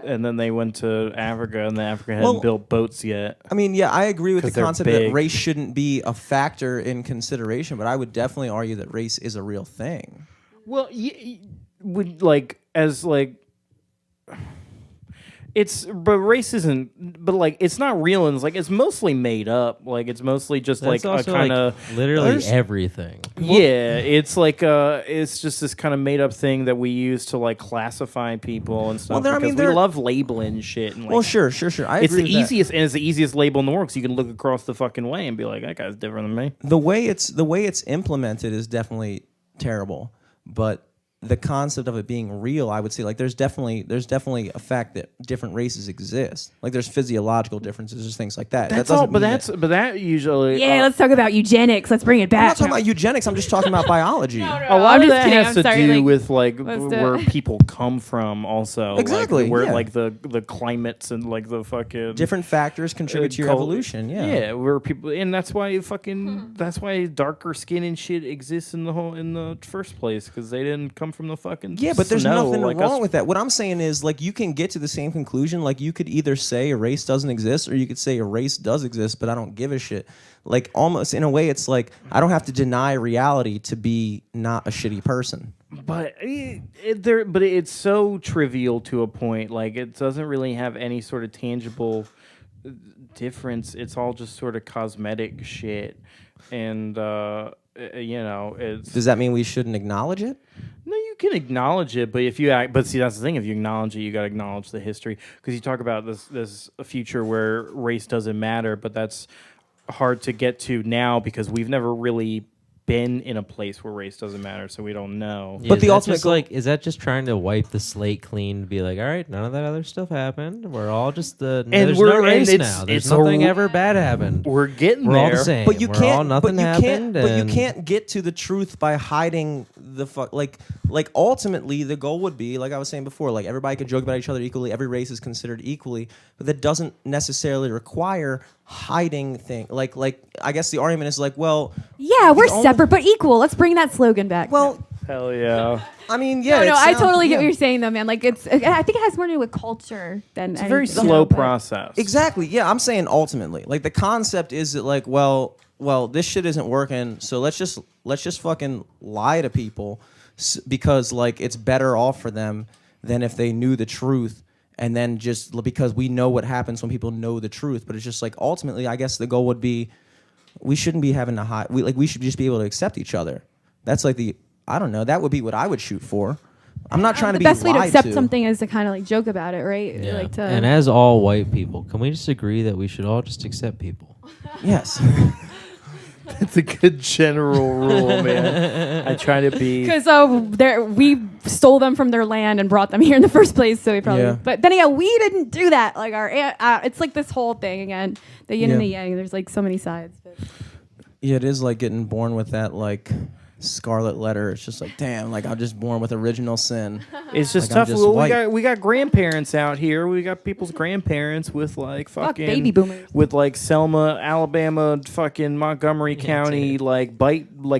and then they went to Africa, and Africa hadn't Well, built boats yet. I mean, yeah, I agree with the 'Cause they're concept that big. race shouldn't be a factor in consideration, but I would definitely argue that race is a real thing. Well, would like as like. But race isn't, but like it's not real, and it's mostly made up. Like it's mostly just That's like a also, kind of literally there's- everything. yeah. It's like it's just this kind of made up thing that we use to like classify people and stuff. Well, there- I because mean, we there- love labeling shit. And, like, Well, sure. I it's agree the with that. easiest, and it's the easiest label in the world. So you can look across the fucking way and be like, that guy's different than me. The way it's implemented is definitely terrible, but the concept of it being real, I would say like there's definitely a fact that different races exist. Like there's physiological differences, there's things like that. That's that all, doesn't but mean that's that, but that usually Yeah, let's talk about eugenics. Let's bring it I'm back. not talking about eugenics. I'm just talking about biology. a lot I'm of just that kidding, has I'm to sorry, do like, with like let's do where it. people come from, also. Exactly, Like, where yeah. like the climates and like the fucking Different factors contribute to your col- evolution. Yeah, where people, and that's why that's why darker skin and shit exists in the first place, because they didn't come from the fucking Yeah, but there's snow nothing like wrong us. with that. What I'm saying is, like, you can get to the same conclusion. Like, you could either say a race doesn't exist, or you could say a race does exist, but I don't give a shit. Like, almost in a way, it's like I don't have to deny reality to be not a shitty person. But it's so trivial to a point. Like, it doesn't really have any sort of tangible difference. It's all just sort of cosmetic shit, and it's. Does that mean we shouldn't acknowledge it? No, you can acknowledge it, but but see, that's the thing. If you acknowledge it, you got to acknowledge the history, because you talk about this a future where race doesn't matter, but that's hard to get to now because we've never really been in a place where race doesn't matter, so we don't know. Yeah, But is the that ultimate just goal- like, is that just trying to wipe the slate clean to be like, all right, none of that other stuff happened. We're all just there's no race now. There's nothing ever bad happened. We're getting We're there. all the same. But you We're can't. all nothing but you happened. can't. But you and can't get to the truth by hiding the fuck. Like ultimately, the goal would be, like I was saying before, like everybody could joke about each other equally. Every race is considered equally, but that doesn't necessarily require hiding thing. Like I guess the argument is like, well, Yeah, we're only- separate but equal. Let's bring that slogan back. well, Hell yeah. I mean, yeah. no, it I sounds- totally get yeah. what you're saying, though, man. Like, I think it has more to do with culture than It's a very anything, slow but- process. Exactly. Yeah, I'm saying ultimately, like the concept is that like, well, this shit isn't working, so let's just fucking lie to people because like it's better off for them than if they knew the truth, and then just because we know what happens when people know the truth. But it's just like ultimately, I guess the goal would be we shouldn't be having to hide. We should just be able to accept each other. That's like I don't know. That would be what I would shoot for. I'm not trying to be The best way to lied accept something is to kind of like joke about it, right? yeah. Like to, And as all white people, can we just agree that we should all just accept people? Yes. It's a good general rule, man. I try to be. because we stole them from their land and brought them here in the first place, so we probably. Yeah. But then again, we didn't do that. Like it's like this whole thing again, the yin and the Yeah. yang. There's like so many sides. But. Yeah, it is like getting born with that like scarlet letter. It's just like, damn, like I'm just born with original sin. It's just Like, I'm tough. just Well, white. we got grandparents out here. We got people's grandparents with like Fuck fucking baby boomers. with like Selma, Alabama, fucking Montgomery County, like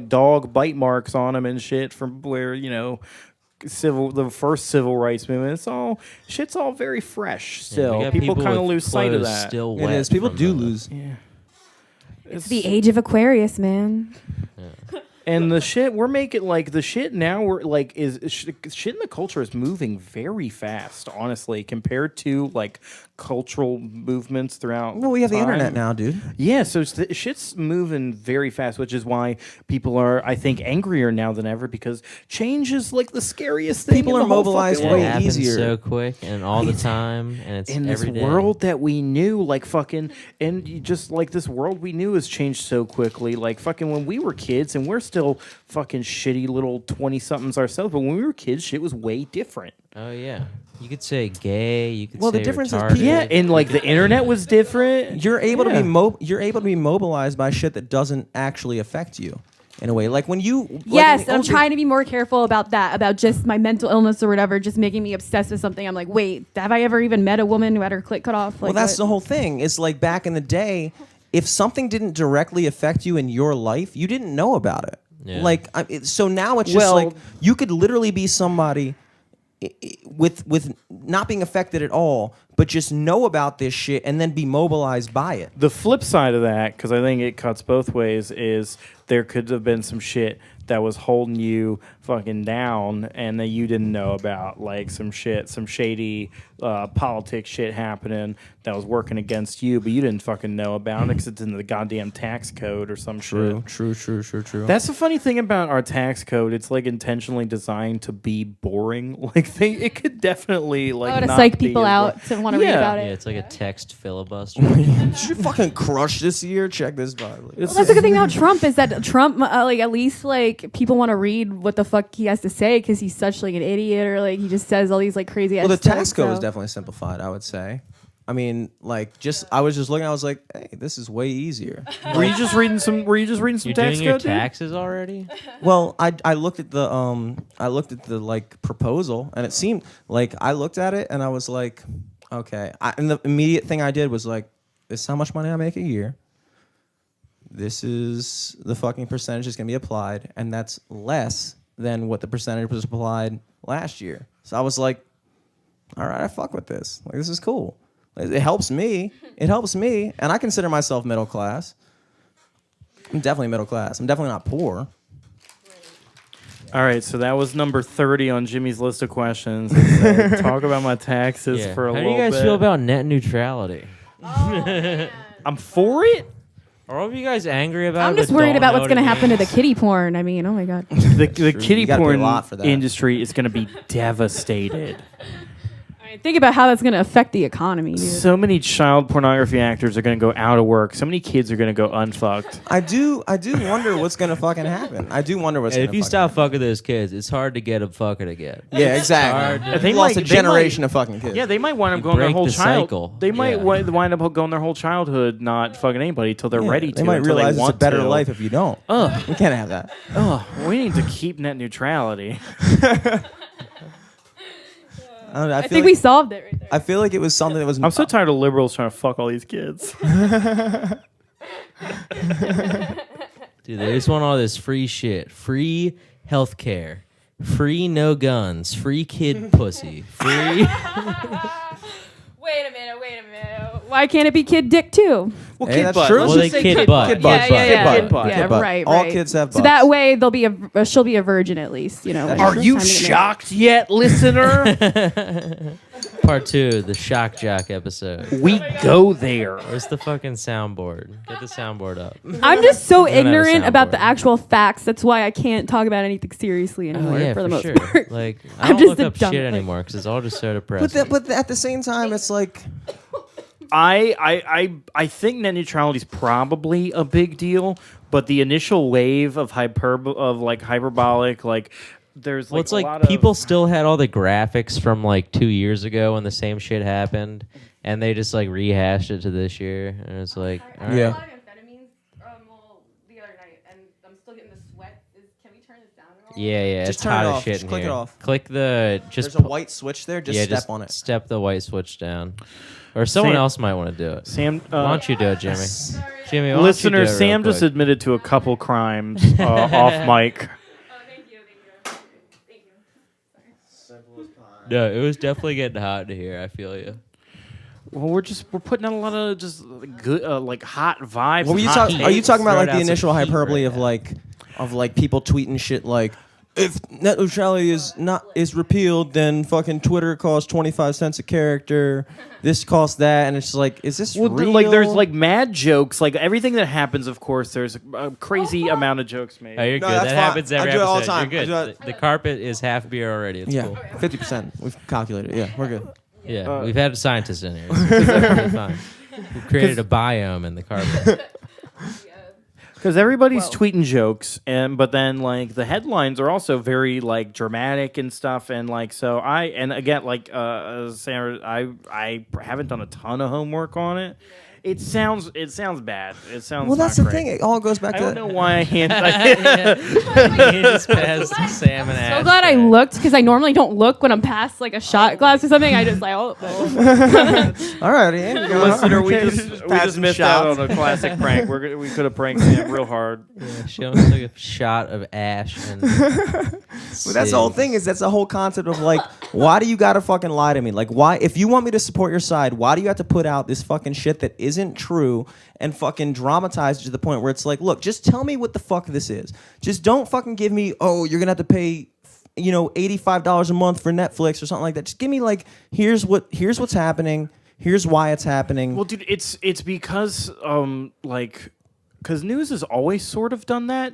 dog bite marks on them and shit from where the first civil rights movement. Shit's all very fresh still. We got People kind of with lose sight of clothes that. Still It wet is. People from do the- lose. Yeah. It's the age of Aquarius, man. And the shit we're making, like the shit now, we're like shit in the culture is moving very fast, honestly, compared to like cultural movements throughout. Well, we have the time. internet now, dude. Yeah, so shit's moving very fast, which is why people are, I think, angrier now than ever, because change is like the scariest thing. People in are the whole mobilized fucking It way world. happens easier. so quick and all the time, and it's In this every day. world that we knew, like fucking, and you just like this world we knew has changed so quickly. Like fucking when we were kids, and we're still fucking shitty little 20-somethings ourselves, but when we were kids, shit was way different. Oh yeah, you could say gay. You could Well, say the difference is retarded. people- Yeah, and like the internet was different. You're able Yeah. to be mobilized by shit that doesn't actually affect you in a way. Like when you Yes, and I'm trying to be more careful about that, about just my mental illness or whatever, just making me obsessed with something. I'm like, wait, have I ever even met a woman who had her clit cut off? Like, Well, that's what? the whole thing. It's like back in the day, if something didn't directly affect you in your life, you didn't know about it. Yeah. Like so now it's just Well- like you could literally be somebody with not being affected at all, but just know about this shit and then be mobilized by it. The flip side of that, because I think it cuts both ways, is there could have been some shit that was holding you fucking down and that you didn't know about, like some shady politics shit happening that was working against you, but you didn't fucking know about it because it's in the goddamn tax code or some shit. True. That's the funny thing about our tax code. It's like intentionally designed to be boring. Like it could definitely like to not psych be people as out to want to read about Yeah, it. it's like a text filibuster. Did you fucking crush this year? Check this Bible. Well, that's the good thing about Trump is that Trump, like at least like people want to read what the fuck he has to say because he's such like an idiot or like he just says all these like crazy. Well, the tax stuff, code is so. definitely simplified, I would say. I mean, like, I was just looking. I was like, "Hey, this is way easier." Were you just reading some You're tax doing code? your dude? taxes already? Well, I looked at the like proposal, and it seemed like I looked at it, and I was like, "Okay." And the immediate thing I did was like, "This is how much money I make a year. This is the fucking percentage that's gonna be applied, and that's less than what the percentage was applied last year." So I was like, "All right, I fuck with this. Like, this is cool." It helps me. It helps me. And I consider myself middle class. I'm definitely middle class. I'm definitely not poor. All right, so that was number 30 on Jimmy's list of questions. It said, talk about my taxes Yeah. for a How do little you guys bit. feel about net neutrality? I'm for it. Are all of you guys angry about I'm it? just but worried don't about know what's what going to it happen to the means? kiddie porn. I mean, oh my God. The True. kiddie You gotta pay a porn lot for that. industry is going to be devastated. I mean, think about how that's going to affect the economy, dude. So many child pornography actors are going to go out of work. So many kids are going to go unfucked. I do wonder what's gonna fucking happen. I do wonder what's And gonna if you fucking stop fucking those kids, it's hard to get them fucking again. happen. Yeah, exactly. hard. They They lost might- a they generation might- of fucking kids. Yeah, they might wind up You going their break whole the child. cycle. They might Yeah. wind up going their whole childhood not fucking anybody till they're Yeah, ready to. They might until realize they it's a want better to. life if you don't. Ugh. You can't have that. Oh, we need to keep net neutrality. I don't know, I feel think like, we solved it right there. I feel like it was something that was. I'm so tired of liberals trying to fuck all these kids. Dude, they just want all this free shit. Free healthcare. Free no guns. Free kid pussy. Free. Wait a minute. Why can't it be kid dick too? Well, Hey, kid that's butt. true. Let's Well, just they say kid butt. Kid butt. Kid butt. Yeah, Kid butt. right. All kids have butts. So that way they'll be she'll be a virgin at least, you know. when Are it's you time to get married. shocked yet, listener? Part 2, the shock jock episode. We go there. Where's the fucking soundboard? Get the soundboard up. I'm just so don't have a ignorant about the soundboard. actual facts. That's why I can't talk about anything seriously anymore Oh, for the most sure. part. Like, I I'm don't just look a up dumb- shit like- anymore because it's all just so depressing. But at the same time, it's like I think net neutrality is probably a big deal, but the initial wave of hyperbolic, like there's Well, like it's a like lot people of, still had all the graphics from like 2 years ago when the same shit happened, and they just like rehashed it to this year, and it's like, all right. Yeah. A lot of amphetamines, the other night, and I'm still getting the sweat. Can we turn this down at all? Yeah, Just it's turn hot it as off. shit Just in click it here. off. Click the just there's a white switch there. Just yeah, step just on it. Step the white switch down, or someone Sam- else might want to do it. Sam. Why don't you do it, Jimmy? Jimmy, why don't Listener, you do it real Sam just quick? admitted to a couple crimes off mic. Thank you. No, it was definitely getting hot in here. I feel you. Well, we're putting out a lot of just good like hot vibes. What were you hot talking? heat. Are you talking about Throw like it the out some initial heat hyperbole right of like people tweeting shit like, if net neutrality is repealed, then fucking Twitter costs 25 cents a character. This costs that, and it's just like, is this Well, real? like there's like mad jokes, like everything that happens. Of course, there's a crazy amount of jokes made. Oh, you're No, good. that's That fine. happens every I do it all episode. the time. You're I good. do The carpet is half beer already. It's yeah, cool. 50%. We've calculated. Yeah, we're good. Yeah, we've had scientists in here. It's perfectly fine. We've created a biome in the carpet. Because everybody's tweeting jokes, but then like the headlines are also very like dramatic and stuff, and like so again like Sarah, I haven't done a ton of homework on it. It sounds bad. It sounds Well, that's not the great. thing. It all goes back I to don't know why I hand. He just passed Sam and So glad I looked because I normally don't look when I'm past like a shot glass or something. I just like All right, Ian. Listener, we just passing missed shots. out on a classic prank. We could have pranked Sam real hard. She almost took a shot of ash. And But that's the whole thing. That's the whole concept of like, why do you gotta fucking lie to me? Like, why? If you want me to support your side, why do you have to put out this fucking shit that isn't true and fucking dramatize it to the point where it's like, look, just tell me what the fuck this is. Just don't fucking give me, oh, you're gonna have to pay, $85 a month for Netflix or something like that. Just give me like, here's what's happening. Here's why it's happening. Well, dude, it's because because news has always sort of done that.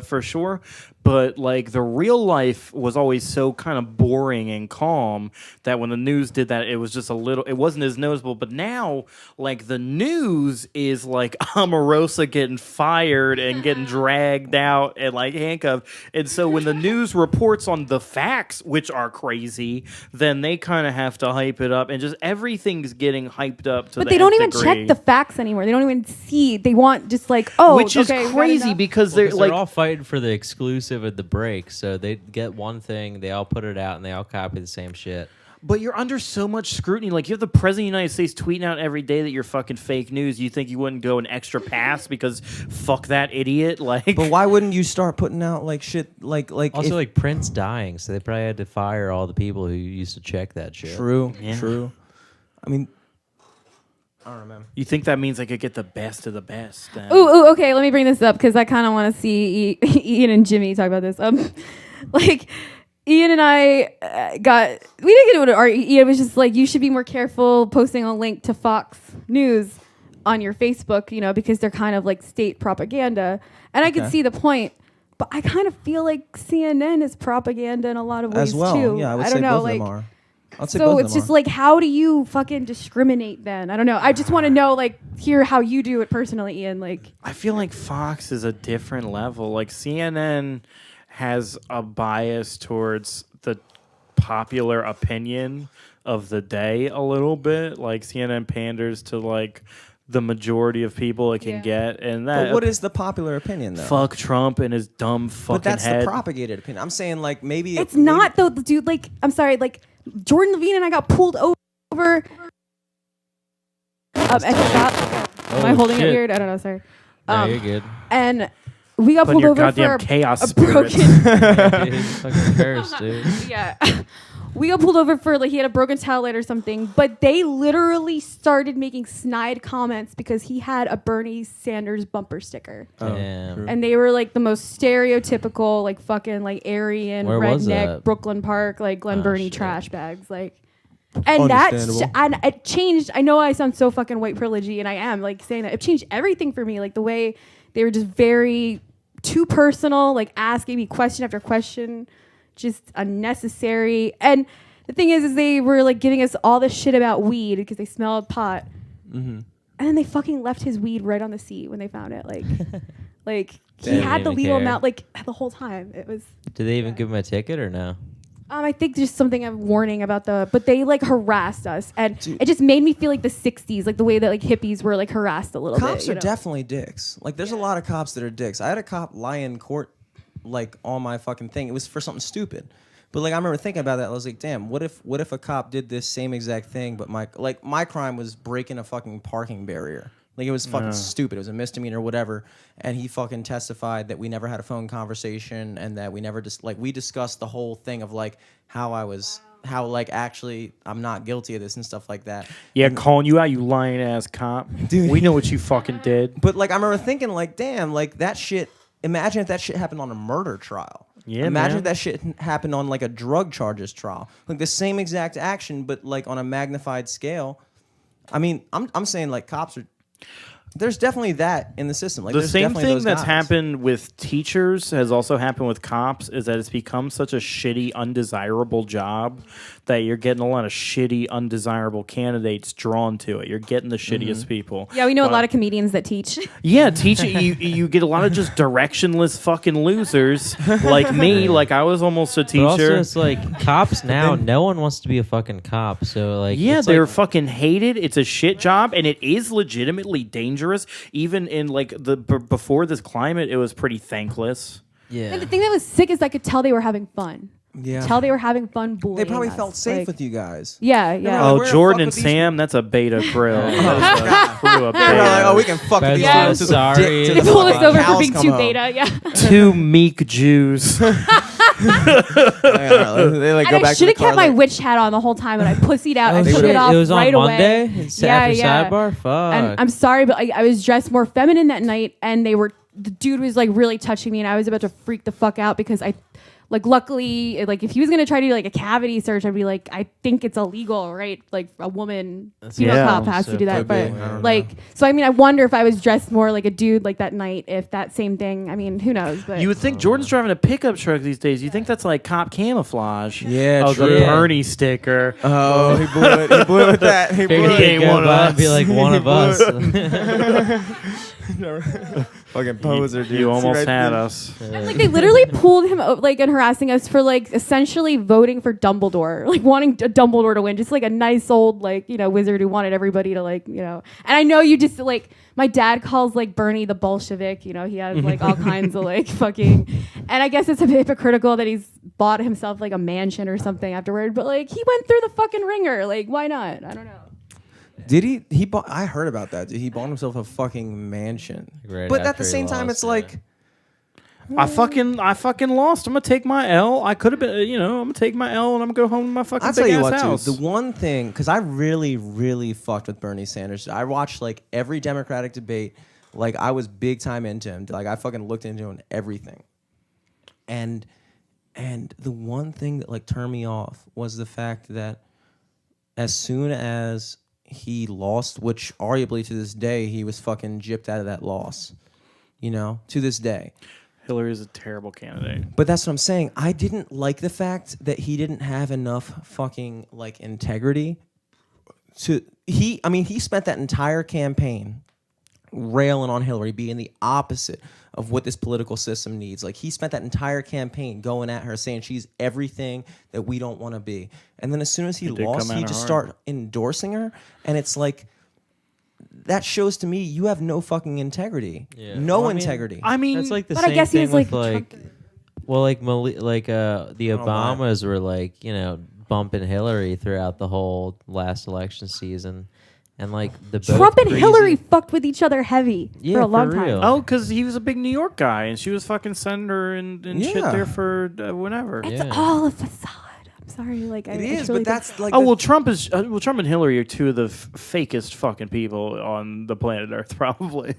For sure, but like the real life was always so kind of boring and calm that when the news did that, it was just it wasn't as noticeable. But now, like the news is like Omarosa getting fired and getting dragged out and like handcuffed, and so when the news reports on the facts, which are crazy, then they kind of have to hype it up, and just everything's getting hyped up to. But they don't even check the facts anymore. They don't even see. They want just like which is crazy because they're like all fighting for the exclusive at the break, so they get one thing, they all put it out, and they all copy the same shit. But you're under so much scrutiny. Like, you have the president of the United States tweeting out every day that you're fucking fake news. You think you wouldn't go an extra pass because fuck that idiot? Like, but why wouldn't you start putting out like shit like also like Prince dying, so they probably had to fire all the people who used to check that shit. True. I mean, I don't know, man. You think that means I could get the best of the best? Ooh, okay. Let me bring this up because I kind of want to see Ian and Jimmy talk about this. Like Ian and I we didn't get into it. Ian was just like, you should be more careful posting a link to Fox News on your Facebook, because they're kind of like state propaganda. And I could see the point, but I kind of feel like CNN is propaganda in a lot of ways as well. too. Yeah, I would say don't know, both like. of them are. So it's just like, how do you fucking discriminate then? I don't know. I just want to know, like, hear how you do it personally, Ian. Like, I feel like Fox is a different level. Like, CNN has a bias towards the popular opinion of the day a little bit. Like, CNN panders to, like, the majority of people it can get. And that. But what is the popular opinion, though? Fuck Trump and his dumb fucking But that's head. the propagated opinion. I'm saying, like, maybe... It's not, though, dude. Like, I'm sorry, like... Jordan Levine and I got pulled over at the shop. Am I holding it weird? I don't know. Sorry. No, you're good. And we got pulled over for chaos a broken. Yeah, dude, he's fucking cursed, dude. Yeah. We got pulled over for, like, he had a broken tail light or something, but they literally started making snide comments because he had a Bernie Sanders bumper sticker. Damn. And they were, like, the most stereotypical, like, fucking, like, Aryan, Where was redneck, that? Brooklyn Park, like, Glen Oh, Burnie shit. trash bags, like. And and it changed. I know I sound so fucking white privilegey, and I am, like, saying that. It changed everything for me, like, the way they were just very too personal, like, asking me question after question. Just unnecessary. And the thing is they were like giving us all this shit about weed because they smelled pot. Mm-hmm. And then they fucking left his weed right on the seat when they found it. Like, like he They had didn't the even legal care. amount like the whole time. It was. Did they even give him a ticket or no? I think just something of warning about but they like harassed us, and Dude. it just made me feel like the '60s, like the way that like hippies were like harassed a little bit. Cops are definitely dicks. Like, there's a lot of cops that are dicks. I had a cop lie in court, like, on my fucking thing. It was for something stupid. But, like, I remember thinking about that. I was like, damn, what if a cop did this same exact thing, but my crime was breaking a fucking parking barrier. Like, it was fucking stupid. It was a misdemeanor or whatever. And he fucking testified that we never had a phone conversation and that we never we discussed the whole thing of, like, how like, actually, I'm not guilty of this and stuff like that. Yeah, calling you out, you lying ass cop. Dude. We know what you fucking did. But, like, I remember thinking, like, damn, like, that shit, imagine if that shit happened on a murder trial. Yeah, imagine man. if that shit happened on, like, a drug charges trial. Like, the same exact action, but, like, on a magnified scale. I mean, I'm saying, like, cops are... There's definitely that in the system. Like, The there's same definitely thing those that's guys. happened with teachers has also happened with cops, is that it's become such a shitty, undesirable job that you're getting a lot of shitty, undesirable candidates drawn to it. You're getting the shittiest people. Yeah, we know a But- lot of comedians that teach. Yeah, you get a lot of just directionless fucking losers like me. Like, I was almost a But also, teacher. it's like cops now. No one wants to be a fucking cop. So like, Yeah, it's they're like, fucking hated. It's a shit job, and it is legitimately dangerous. Even in like before this climate, it was pretty thankless. yeah. And the thing that was sick is I could tell they were having fun. Yeah. Tell they were having fun bullying They probably us. felt safe Like, with you guys. Yeah, yeah. Oh, where the Jordan fuck and are these- Sam, that's a beta grill. Oh, That was a crew of They're like, betas. oh, we can fuck with That's these Yeah. dudes to the sorry. dick till They the pulled us fucking over for cows being come too home. beta, yeah. Two meek Jews. They like And go I back should to have the car kept my like, witch hat on the whole time, and I pussied out. I Oh, took shit. it off It was on right Monday? away. It's after sidebar? Fuck. And I'm sorry, but I was dressed more feminine that night, and the dude was like really touching me, and I was about to freak the fuck out because Like, luckily, like, if he was going to try to do, like, a cavity search, I'd be like, I think it's illegal, right? Like, a woman, female Yeah. cop has to do that. Could be. I But, don't like, so, I mean, I wonder if I was dressed more like a dude, like, that night, if that same thing, I mean, who knows? But You would think Jordan's driving a pickup truck these days. You think that's like cop camouflage. Yeah, Oh, true. the Bernie sticker. Oh, he blew it. He blew it with that. He blew Figured he he'd ain't go one of by and be us. like one of us. Fucking poser, dude. You See almost right had there? us. And, like, they literally pulled him like and harassing us for like essentially voting for Dumbledore, like wanting Dumbledore to win, just like a nice old like wizard who wanted everybody to like. And I know you just like my dad calls like Bernie the Bolshevik. He has like all kinds of like fucking, and I guess it's a bit hypocritical that he's bought himself like a mansion or something afterward, but like he went through the fucking ringer. Like why not? I don't know. Did he? He bought. I heard about that. Dude. He bought himself a fucking mansion. Right but at after the he same time, lost, it's like. I fucking lost. I'm gonna take my L. I could have been, I'm gonna take my L and I'm gonna go home to my fucking I'll tell big you ass what, house. dude. The one thing, because I really, really fucked with Bernie Sanders. I watched like every Democratic debate. Like I was big time into him. Like I fucking looked into him everything. And the one thing that like turned me off was the fact that as soon as he lost, which arguably to this day he was fucking gypped out of that loss, to this day. Hillary's a terrible candidate. But that's what I'm saying. I didn't like the fact that he didn't have enough fucking like integrity he spent that entire campaign railing on Hillary, being the opposite of what this political system needs. Like he spent that entire campaign going at her, saying she's everything that we don't want to be. And then as soon as he did lost, come at he her just hard. started endorsing her. And it's like, that shows to me you have no fucking integrity. Yeah. No Well, I mean, integrity. I mean, That's like the But I same guess he thing was, like, with like, Trump- well, like the don't know why. Obamas were like bumping Hillary throughout the whole last election season, and like the both Trump and crazy- Hillary fucked with each other heavy Yeah, for a for long real. time. oh, because he was a big New York guy, and she was fucking sending her and shit Yeah. there for whenever. It's Yeah. all a facade. I'm sorry, like it I is, actually but that's like. Oh the- well, Trump and Hillary are two of the fakest fucking people on the planet Earth, probably.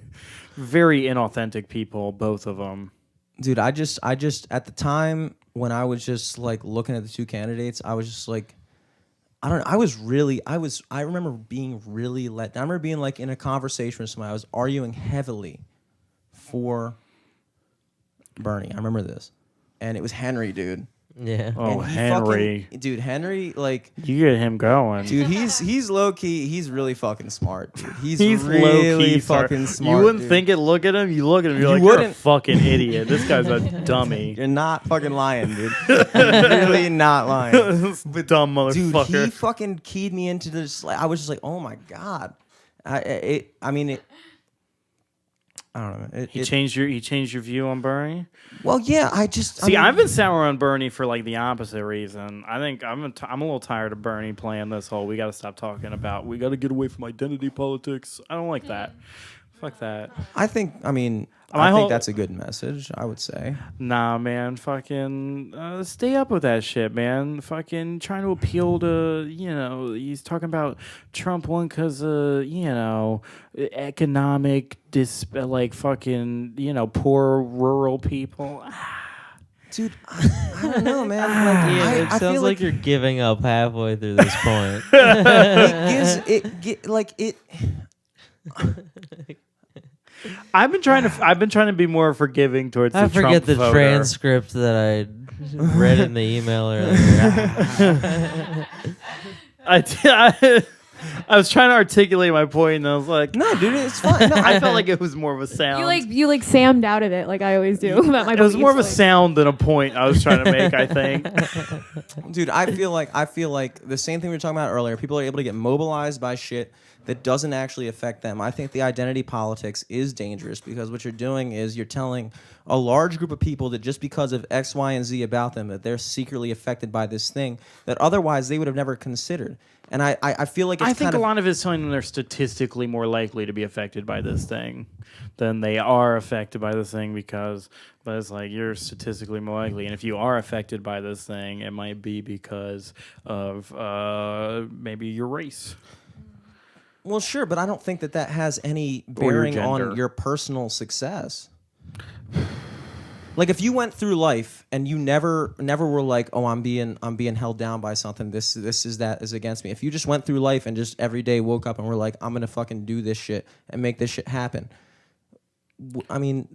Very inauthentic people, both of them. Dude, I just at the time when I was just like looking at the two candidates, I was just like, I don't know. I remember being really let down. I remember being like in a conversation with somebody. I was arguing heavily for Bernie. I remember this. And it was Henry, dude. Yeah. Oh, And he Henry, dude, Henry, like, you get him going. dude, he's low key. He's really fucking smart, dude. He's low really key fucking smart. You wouldn't dude. think it. Look at him. You look at him. You're You like, you're a wouldn't. fucking idiot. This guy's a dummy. You're not fucking lying, dude. You're really not lying. Dumb Dude, motherfucker. he fucking keyed me into this. Like, I was just like, oh my god. I don't know. He changed your view on Bernie. Well, yeah. I See, I've been sour on Bernie for like the opposite reason. I think I'm a little tired of Bernie playing this whole we got to stop talking about we got to get away from identity politics. I don't like that. Fuck that. I think My whole- that's a good message. I would say. Nah, man. Fucking stay up with that shit, man. Fucking trying to appeal to, he's talking about Trump won because, economic, poor rural people. Dude, I don't know, man. Like, Yeah, it I sounds feel like you're giving up halfway through this point. I've been trying to be more forgiving towards I the Trump forget the voter. transcript that I read in the email earlier. I was trying to articulate my point, and I was like, No, dude, it's fine. No, I felt like it was more of a sound. You Sammed out of it like I always do about my it was more of a beliefs, sound than a point I was trying to make, I think. dude, I feel like the same thing we were talking about earlier. People are able to get mobilized by shit that doesn't actually affect them. I think the identity politics is dangerous because what you're doing is you're telling a large group of people that just because of X, Y, and Z about them that they're secretly affected by this thing that otherwise they would have never considered. And I feel like it's I think kind a of, lot of it's telling them they're statistically more likely to be affected by this thing than they are affected by this thing but it's like you're statistically more likely. And if you are affected by this thing, it might be because of maybe your race. well, sure, but I don't think that has any Or your bearing on gender. your personal success. Like if you went through life and you never were like, oh, I'm being held down by something. This is that is against me. If you just went through life and just every day woke up and were like, I'm gonna fucking do this shit and make this shit happen. I mean,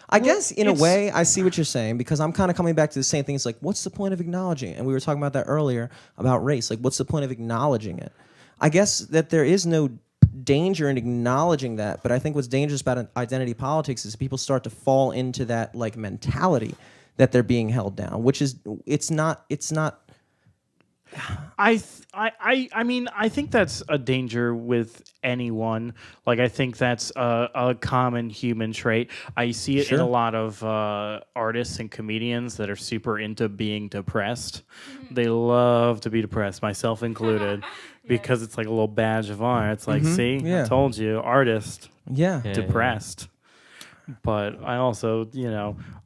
I guess in a way I see what you're saying, because I'm kind of coming back to the same thing. It's like, what's the point of acknowledging it? And we were talking about that earlier about race. Like, what's the point of acknowledging it? I guess that there is no danger in acknowledging that, but I think what's dangerous about identity politics is people start to fall into that like mentality that they're being held down, which is it's not. I mean, I think that's a danger with anyone. Like, I think that's a common human trait. I see it in a lot of artists and comedians that are super into being depressed. They love to be depressed, myself included, because it's like a little badge of honor. It's like, see, I told you, artist, depressed. But I also,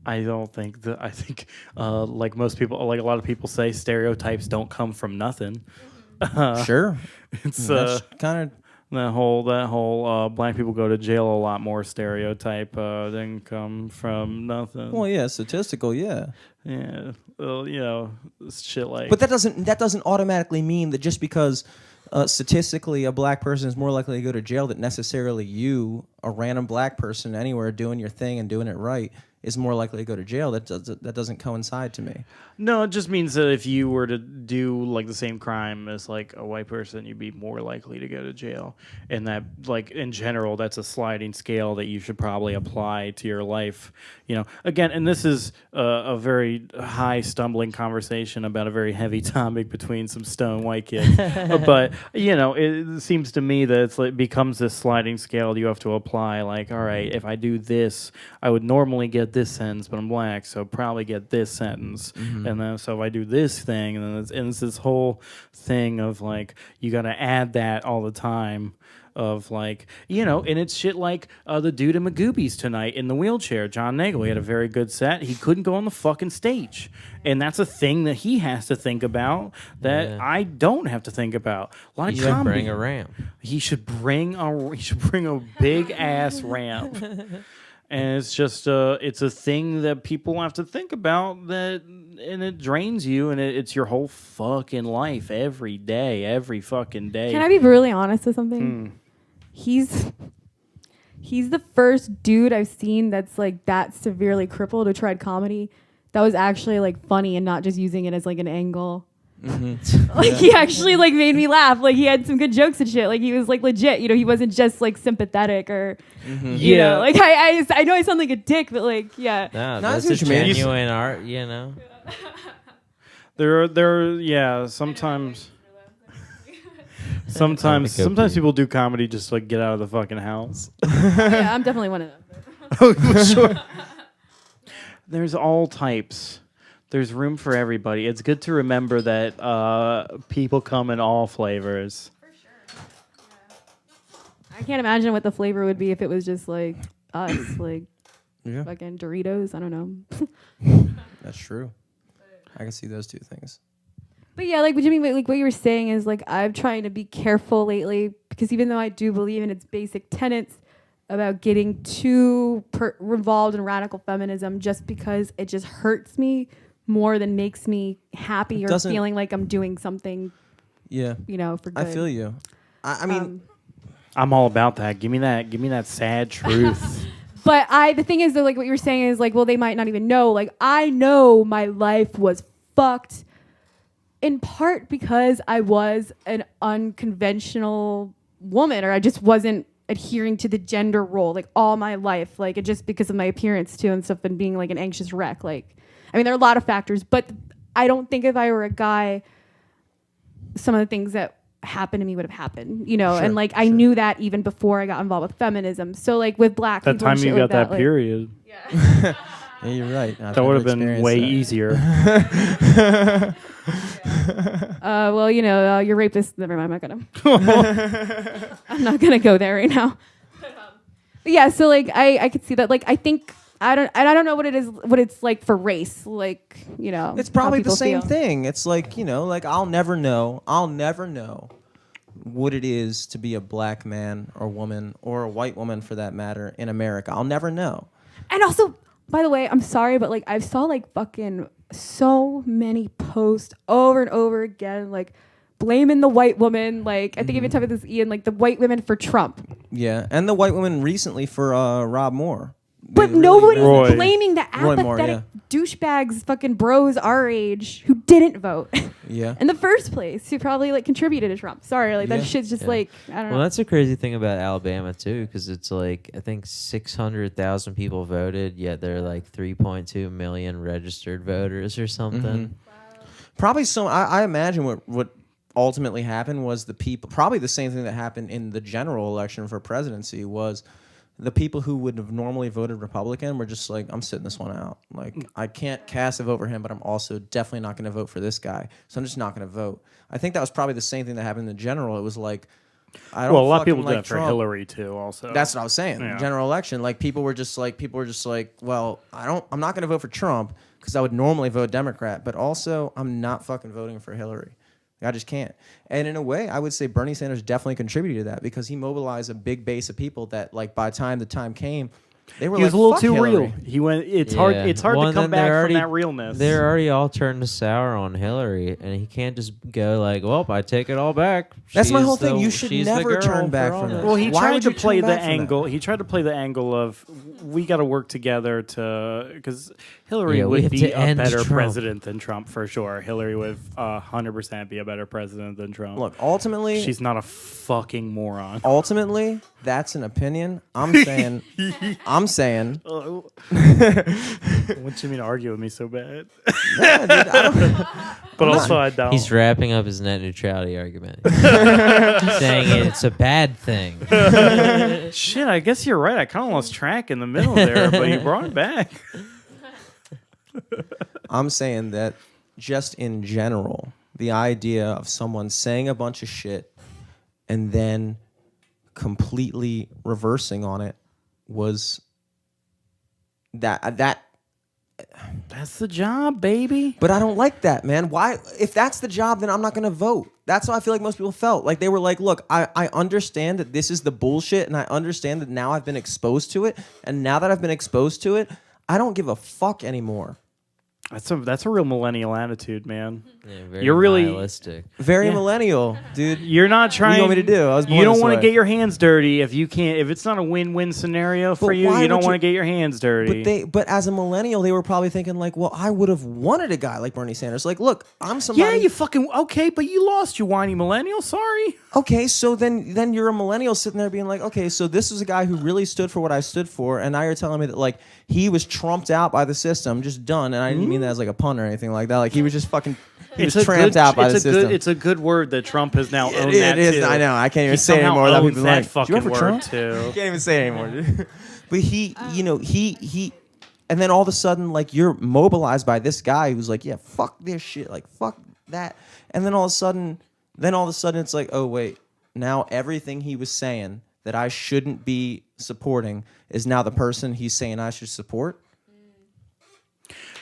I don't think that. I think, like most people, like a lot of people say, stereotypes don't come from nothing. Sure, it's that's kind of that whole black people go to jail a lot more stereotype than come from nothing. well, yeah, statistical, yeah. Yeah, well, shit like. But that doesn't automatically mean that just because statistically a black person is more likely to go to jail, that necessarily you, a random black person anywhere doing your thing and doing it right, is more likely to go to jail. That doesn't coincide to me. No, it just means that if you were to do like the same crime as like a white person, you'd be more likely to go to jail. And that, like, in general, that's a sliding scale that you should probably apply to your life. Again, and this is a very high stumbling conversation about a very heavy topic between some stone white kids. But it seems to me that it becomes this sliding scale you have to apply. Like, all right, if I do this, I would normally get this sentence, but I'm black, so probably get this sentence. And then so if I do this thing, and then it's this whole thing of like you got to add that all the time. Of like, and it's shit like the dude in Magoobies tonight in the wheelchair, John Nagel. He had a very good set. He couldn't go on the fucking stage, and that's a thing that he has to think about that I don't have to think about. A lot of comedy. Should bring a ramp. He should bring a big ass ramp. And it's just it's a thing that people have to think about, and it drains you, and it's your whole fucking life every day, every fucking day. Can I be brutally honest with something? He's the first dude I've seen that's like that severely crippled who tried comedy that was actually like funny and not just using it as like an angle. Like he actually like made me laugh. Like he had some good jokes and shit. Like he was like legit. He wasn't just like sympathetic or you know. Like I know I sound like a dick, but like No, that's a genuine art. There sometimes. Sometimes people do comedy just to like get out of the fucking house. Yeah, I'm definitely one of them. Oh, sure. There's all types. There's room for everybody. It's good to remember that people come in all flavors. For sure. Yeah. I can't imagine what the flavor would be if it was just like us, like fucking Doritos. I don't know. That's true. I can see those two things. But yeah, like what you mean, like what you were saying is like I'm trying to be careful lately because even though I do believe in its basic tenets about getting too involved in radical feminism, just because it just hurts me more than makes me happy or feeling like I'm doing something. Yeah, for good. I feel you. I mean, I'm all about that. Give me that sad truth. But the thing is though, like what you were saying is like, well, they might not even know. Like I know my life was fucked. In part because I was an unconventional woman, or I just wasn't adhering to the gender role like all my life, like just because of my appearance too and stuff, and being like an anxious wreck. Like, I mean, there are a lot of factors, but I don't think if I were a guy, some of the things that happened to me would have happened, Sure, and like I knew that even before I got involved with feminism. So like with black that people, time you got that like, period. Yeah. Yeah, you're right. That would have been way easier. Well, you're rapist. Never mind. I'm not gonna go there right now. But yeah, so like I could see that. Like I think I don't know what it is. What it's like for race. Like it's probably the same thing. It's like like I'll never know what it is to be a black man or woman or a white woman for that matter in America. I'll never know. And also, by the way, I'm sorry, but like I saw like fucking so many posts over and over again, like blaming the white woman. Like I think even talking about this Ian, like the white women for Trump. Yeah, and the white women recently for Rob Moore. But They really nobody's Roy. blaming the Roy Moore, apathetic douchebags, fucking bros our age who didn't vote Yeah. in the first place, who probably like contributed to Trump. Sorry, like Yeah. that shit's just Yeah. like I don't know. Well, that's a crazy thing about Alabama too, because it's like I think 600,000 people voted, yet there are like 3.2 million registered voters or something. Probably so. I imagine what ultimately happened was the people. Probably the same thing that happened in the general election for presidency was the people who would have normally voted Republican were just like, I'm sitting this one out. Like, I can't cast a vote for him, but I'm also definitely not going to vote for this guy. So I'm just not going to vote. I think that was probably the same thing that happened in the general. It was like, I don't Well, a lot of fucking people like did that for Trump. Hillary too. Also, That's what I was saying. Yeah. General election, like people were just like, well, I'm not going to vote for Trump because I would normally vote Democrat, but also I'm not fucking voting for Hillary. I just can't. And in a way, I would say Bernie Sanders definitely contributed to that because he mobilized a big base of people that, like, by the time came, they were he was like, a little "Fuck too Hillary." real. He went. It's hard. Yeah. It's hard Well, to come and then back they're from already- that realness. They're already all turned to sour on Hillary, and he can't just go like, "Well, I take it all back." That's my She's whole thing. the- You should she's the never girl turn for back all from this." that. Well, he Why tried would to you play turn the back from that? angle. He tried to play the angle of we got to work together to because Hillary Yeah, we would have be to a end better Trump. president than Trump for sure. Hillary would 100% be a better president than Trump. Look, ultimately, She's not a fucking moron. ultimately, that's an opinion. I'm saying, What you mean to argue with me so bad? yeah, dude, I don't, But also I don't. He's wrapping up his net neutrality argument, saying it's a bad thing. Shit, I guess you're right. I kind of lost track in the middle there, but you brought it back. I'm saying that just in general, the idea of someone saying a bunch of shit and then completely reversing on it was that That's the job, baby. but I don't like that, man. Why? If that's the job, then I'm not going to vote. That's how I feel like most people felt. Like they were like, look, I understand that this is the bullshit, and I understand that now I've been exposed to it, and now that I've been exposed to it, I don't give a fuck anymore. That's a real millennial attitude, man. Yeah, very You're really- nihilistic. Very Yeah. millennial, dude. You're not What do trying. you want me to do? I was born You don't this want to way. get your hands dirty if you can't. If it's not a win-win scenario for But you, why you don't would want you- to get your hands dirty. But as a millennial, they were probably thinking like, well, I would have wanted a guy like Bernie Sanders. Like, look, I'm somebody. yeah, you fucking okay, but you lost, you whiny millennial. Sorry. Okay, so then you're a millennial sitting there being like, okay, so this was a guy who really stood for what I stood for, and now you're telling me that like he was trumped out by the system, just done. And I didn't mean that as like a pun or anything like that. Like he was just fucking he was tramped out by the system. It's a good word that Trump has now owned. it that is. too. I know. I can't even He say it somehow anymore without owns people that like, fucking "Did you vote for word Trump?" too. Can't even say it anymore, dude. But he, he, and then all of a sudden, like you're mobilized by this guy who's like, yeah, fuck this shit, like fuck that, and then all of a sudden, it's like, oh wait, now everything he was saying that I shouldn't be supporting is now the person he's saying I should support.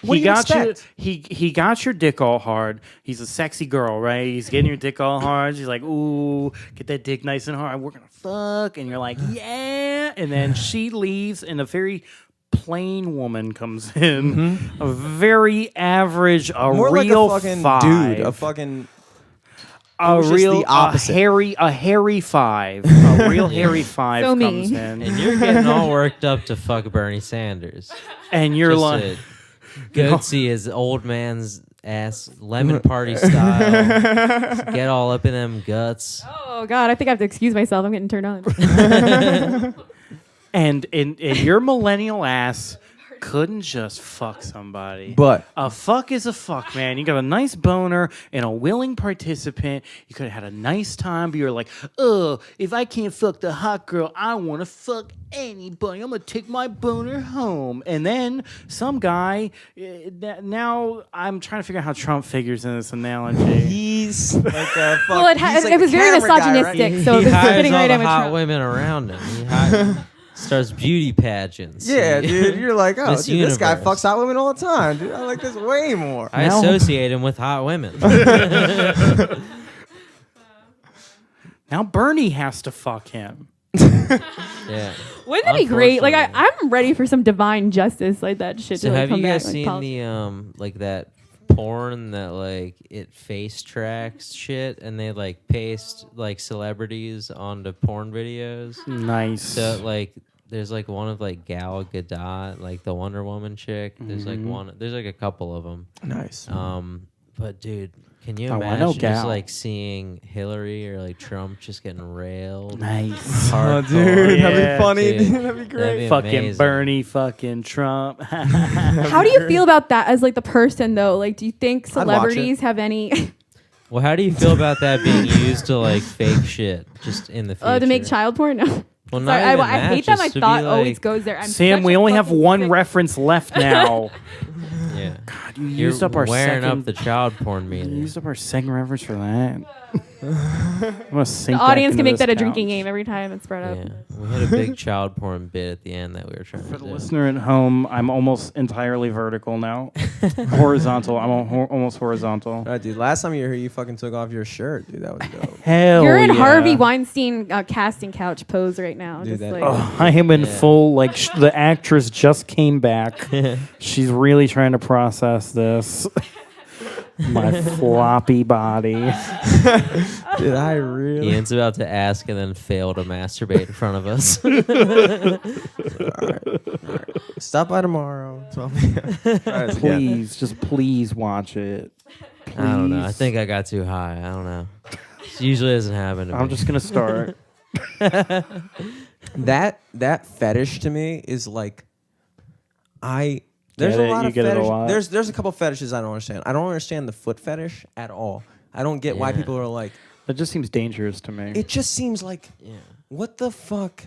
What He do you got you. expect? He got your dick all hard. He's a sexy girl, right? He's getting your dick all hard. She's like, "Ooh, get that dick nice and hard. We're gonna fuck," and you're like, "Yeah." And then she leaves, and a very plain woman comes in, a very average, More like real a fucking five, dude, a fucking. a was just real the opposite. a hairy five, a real hairy five So me. comes in, And you're getting all worked up to fuck Bernie Sanders. and you're Just like. to go see his old man's ass, lemon party style. Just get all up in them guts. Oh God, I think I have to excuse myself. I'm getting turned on. And your millennial ass couldn't just fuck somebody. But A fuck is a fuck, man. You got a nice boner and a willing participant. You could have had a nice time, but you're like, oh, if I can't fuck the hot girl, I want to fuck anybody. I'm going to take my boner home. And then some guy, now I'm trying to figure out how Trump figures in this analogy. he's like a fuck. Well, he's like it was the very camera guy, right? misogynistic. So he this is hires fitting all right the in with hot Trump. women around him. He starts beauty pageants. Yeah, dude, you're like, oh, Miss dude, this guy Universe. fucks hot women all the time, dude. I like this way more. I Now- associate him with hot women. Now Bernie has to fuck him. Yeah. Wouldn't that be great? Like Unfortunately. I'm ready for some divine justice like that shit. So to like, have come you guys back, seen like, the like that porn that like it face tracks shit and they like paste like celebrities onto porn videos? Nice. So like there's like one of like Gal Gadot, like the Wonder Woman chick. There's like one. There's like a couple of them. Nice. But dude, can you Oh, I know imagine just Gal. like seeing Hillary or like Trump just getting railed? Nice. Hardcore. That'd Yeah, be funny. dude. That'd be great. be Fucking amazing. Bernie, fucking Trump. How do you feel about that as like the person though? Like, do you think I'd watch it. celebrities have any Well, how do you feel about that being used to like fake shit just in the future? to make child porn? No. Well, not Sorry, even I that, hate that my just to be, thought always like- goes there. I'm Sam, such we a only have fucking one sick- reference left now. Yeah. God, you You're used up our wearing second. up the child porn meter. You used up our second reference for that. I'm gonna sink The audience back can into make that a this drinking couch. game every time it's brought up. Yeah, we had a big child porn bit at the end that we were trying For to the do. listener at home, I'm almost entirely vertical now. Horizontal. I'm almost horizontal. All right, dude. Last time you were here, you fucking took off your shirt, dude. That was dope. Hell You're in yeah. Harvey Weinstein casting couch pose right now. Dude, just that- like, Oh, I am in Yeah. full, like, the actress just came back. She's really trying to process this. My floppy body. Did I really? Ian's about to ask and then fail to masturbate in front of us. Stop by tomorrow. 12 p.m. All right, so yeah. Please, just please watch it. I don't know. I Please. think I got too high. I don't know. It usually doesn't happen to me. I'm just going to start. That fetish to me is like, there's Get a it? lot You of get it a fetish. lot? There's a couple fetishes I don't understand. I don't understand the foot fetish at all. I don't get why Yeah. people are like. That just seems dangerous to me. It just seems like, Yeah. what the fuck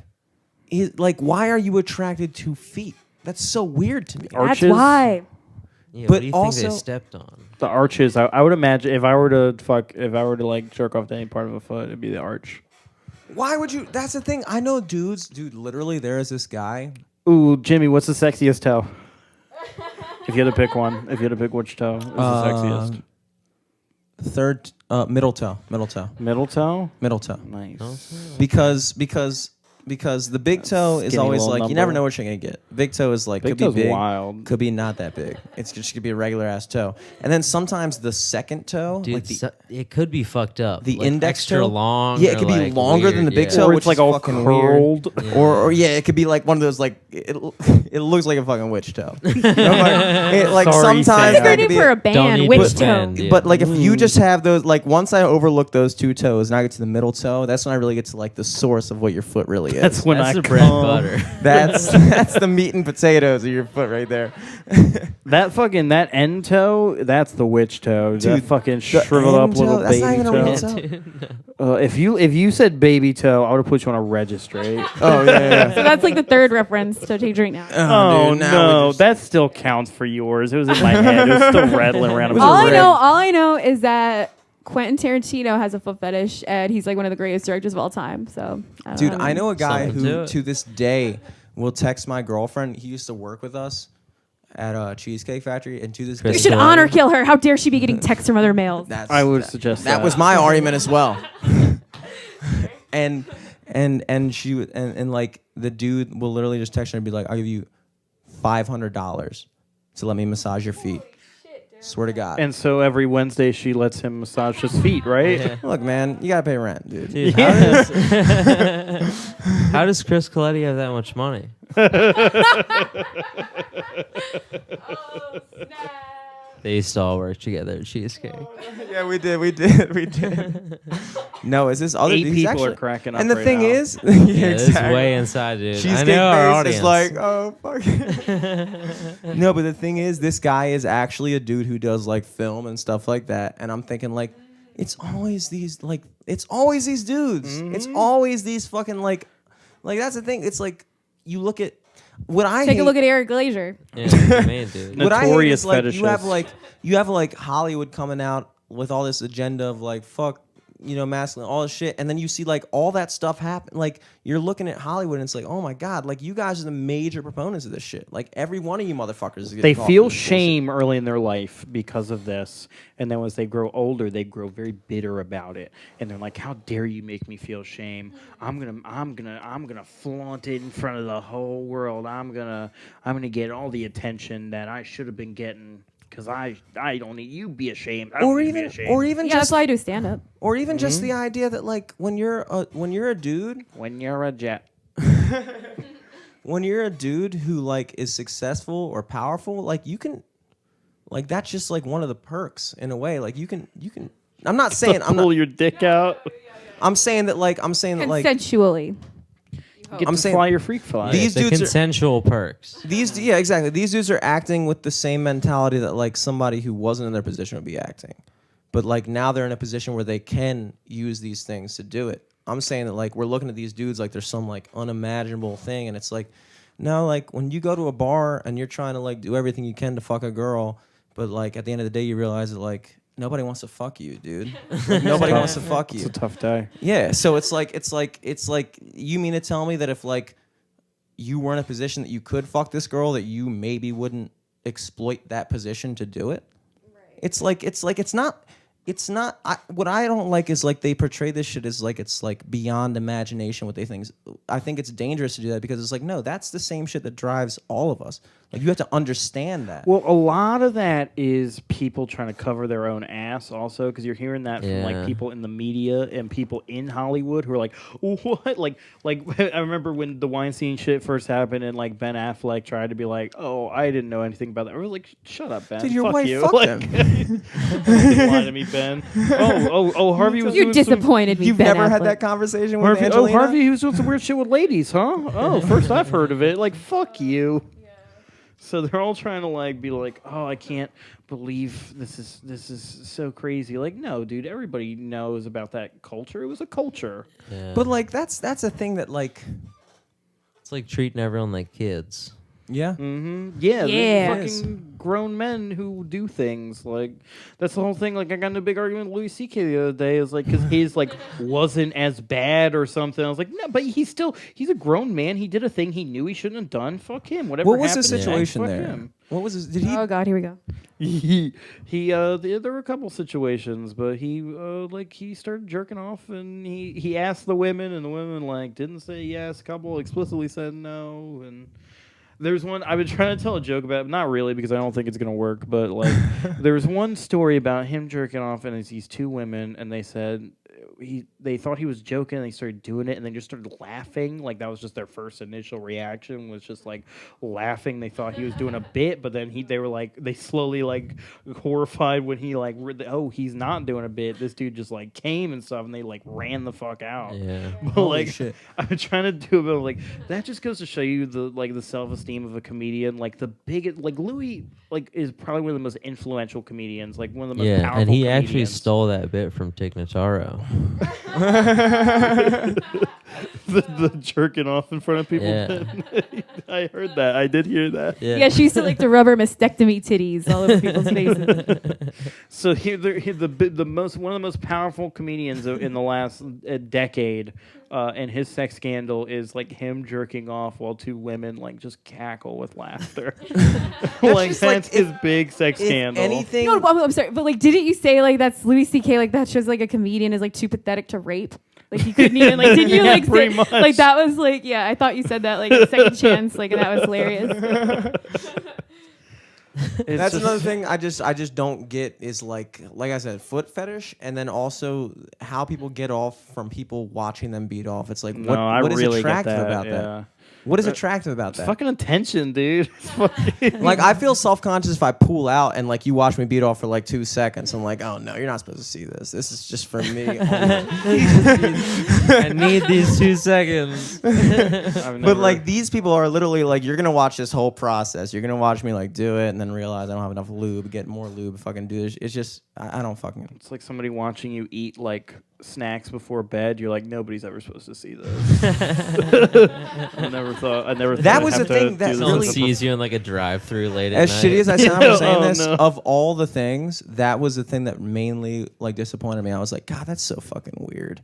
is like? Why are you attracted to feet? That's so weird to me. Or- that's arches? why. Yeah, But what do you think they also- stepped on? The arches, I would imagine if I were to like jerk off to any part of a foot, it'd be the arch. Why would you? That's the thing. I know dudes, dude. Literally, there is this guy. Ooh, Jimmy, what's the sexiest toe? If you had to pick one, if you had to pick which toe is the sexiest? Third, middle toe, Middle toe? middle toe. Nice. Because the big toe is Skinny always little like you never number. know what you're gonna get. Big toe is like Big could be toe's big, wild. could be not that big. It's just could be a regular ass toe. And then sometimes the second toe, Dude, like the it could be fucked up. the Like, index extra toe? long. Yeah, it or, could be like, longer than weird, the big yeah. toe, Or which it's like is all fucking curled. Yeah. or yeah, it could be like one of those like it looks like a fucking witch toe. Like Sorry, sometimes Sam. that Turning could be for a Don't band, need witch to toe. offend, yeah. But like if you just have those, like once I overlook those two toes and I get to the middle toe, that's when I really get to like the source of what your foot really is. That's when That's I the bread and come. butter. that's the meat and potatoes of your foot right there. That end toe, that's the witch toe. That Dude, fucking the shriveled up end toe? little That's not baby even a real toe. toe. If you said baby toe, I would have put you on a registry. Oh yeah. So that's like the third reference to take drink now. Oh, dude, now no, we just- that still counts for yours. It was in my head. It was still rattling around. in my All brain. I know is that Quentin Tarantino has a foot fetish, and he's like one of the greatest directors of all time. So, Dude, I know a guy Something to who it. to this day will text my girlfriend. He used to work with us at a Cheesecake Factory, and to this Chris You day, should Good. honor kill her. How dare she be getting texts from other males? that's, I would that- suggest that that. was my argument as well. and she would and like the dude will literally just text her and be like, "I'll give you $500 to let me massage your feet." Swear to God. And so every Wednesday she lets him massage his feet, right? Yeah. Look, man, you gotta pay rent, dude. Dude, how does Chris Coletti have that much money? They used to all work together at Cheesecake. Yeah, we did. No, is this other? 8 he's people actually- are cracking up. And the right thing now. is, Yeah, this is way inside, dude. I Cheesecake know our Base audience. is like, oh fuck. No, but the thing is, this guy is actually a dude who does like film and stuff like that, and I'm thinking like, it's always these dudes. It's always these fucking like that's the thing. It's like you look at what I Take hate, a look at Eric Glazer. Yeah, man, dude. what I hate Notorious is like fetishist. you have like Hollywood coming out with all this agenda of like fuck masculine, all this shit, and then you see like all that stuff happen. Like you're looking at Hollywood, and it's like, oh my god, like you guys are the major proponents of this shit. Like every one of you motherfuckers is getting They caught feel for this shame early in their life because of this, and then as they grow older, they grow very bitter about it, and they're like, "How dare you make me feel shame? I'm gonna flaunt it in front of the whole world. I'm gonna get all the attention that I should have been getting." Because I don't need you be ashamed. I don't or need to be even ashamed. or even Yeah, that's just why I do stand up. or even just the idea that like when you're a dude When you're a jet. when you're a dude who like is successful or powerful, like you can, like that's just like one of the perks in a way. Like you can. I'm not saying Pull your dick out. I'm saying that like Consensually. Get I'm to saying fly your freak fly. these The dudes are, consensual perks. exactly. These dudes are acting with the same mentality that like somebody who wasn't in their position would be acting, but like now they're in a position where they can use these things to do it. I'm saying that like we're looking at these dudes like there's some like unimaginable thing, and it's like, no, like when you go to a bar and you're trying to like do everything you can to fuck a girl, but like at the end of the day you realize that like nobody wants to fuck you, dude. Like, nobody wants to fuck you. It's a tough day. Yeah, so it's like you mean to tell me that if like you were in a position that you could fuck this girl, that you maybe wouldn't exploit that position to do it? Right. It's not. What I don't like is like they portray this shit as like it's like beyond imagination what they think. I think it's dangerous to do that because it's like no, that's the same shit that drives all of us. Like you have to understand that. Well, a lot of that is people trying to cover their own ass also, because you're hearing that from like people in the media and people in Hollywood who are like, what? Like I remember when the Weinstein shit first happened and like Ben Affleck tried to be like, oh, I didn't know anything about that. I was like, shut up, Ben. Dude, your Fuck wife you. fucked Like, him. don't lie to me, Ben. Harvey was You doing some- disappointed me. You've Ben never had Affleck. that conversation with Harvey, Angelina? Harvey, he was doing some weird shit with ladies, huh? Oh, first I've heard of it. Like, fuck you. So they're all trying to like be like, oh, I can't believe this is so crazy. Like, no, dude, everybody knows about that culture. It was a culture. Yeah. But like that's a thing that like It's like treating everyone like kids. yeah. Mm-hmm. Yeah, Yeah. they're fucking grown men who do things. Like, that's the whole thing. Like, I got in a big argument with Louis C.K. the other day. Is like, because his, like, wasn't as bad or something. I was like, no, but he's a grown man. He did a thing he knew he shouldn't have done. Fuck him. Whatever What was the happened, situation fuck there? him. What was his, did he Oh God, here we go. There were a couple situations, but he started jerking off, and he asked the women, and the women like didn't say yes. A couple explicitly said no, and there's one I've been trying to tell a joke about, not really because I don't think it's gonna work, but like there was one story about him jerking off, and it's these two women, and they said they thought he was joking, and they started doing it, and they just started laughing. Like that was just their first initial reaction, was just like laughing. They thought he was doing a bit, but then they were like, they slowly like horrified when he like, oh, he's not doing a bit. This dude just like came and stuff, and they like ran the fuck out. Yeah. But like, shit. I've been trying to do a bit of like that. Just goes to show you the self-esteem of a comedian. Like the biggest, like Louis, like is probably one of the most influential comedians. Like one of the most powerful. And he actually comedians. stole that bit from Tig Notaro. the jerking off in front of people. Yeah. I heard that. I did hear that. Yeah, she used to like to rubber mastectomy titties all over people's faces. So the most one of the most powerful comedians in the last decade, and his sex scandal is like him jerking off while two women like just cackle with laughter. Like just, that's like, his big sex scandal. anything No, I'm sorry, but like, didn't you say like that's Louis C.K. like that shows like a comedian is like too pathetic to rape? Like he couldn't even like. Did you Yeah, like pretty say, much. like that was like yeah? I thought you said that like a second chance like and that was hilarious. That's another thing I just don't get is like I said, foot fetish, and then also how people get off from people watching them beat off. It's like what is really attractive get that, about yeah. that? What is attractive about that? Fucking attention, dude. It's fucking Like I feel self-conscious if I pull out and like you watch me beat off for like 2 seconds. I'm like, oh no, you're not supposed to see this. This is just for me. only. I need these 2 seconds. But like these people are literally like, you're gonna watch this whole process. You're gonna watch me like do it and then realize I don't have enough lube, get more lube, fucking do this. It's just I don't fucking. It's like somebody watching you eat like snacks before bed, you're like, nobody's ever supposed to see this. I never thought. That I'd was have the to thing do that this Someone really as a sees you in like a drive-through late at As night. shitty as I sound for saying Oh, this, no. of all the things, that was the thing that mainly like disappointed me. I was like, God, that's so fucking weird.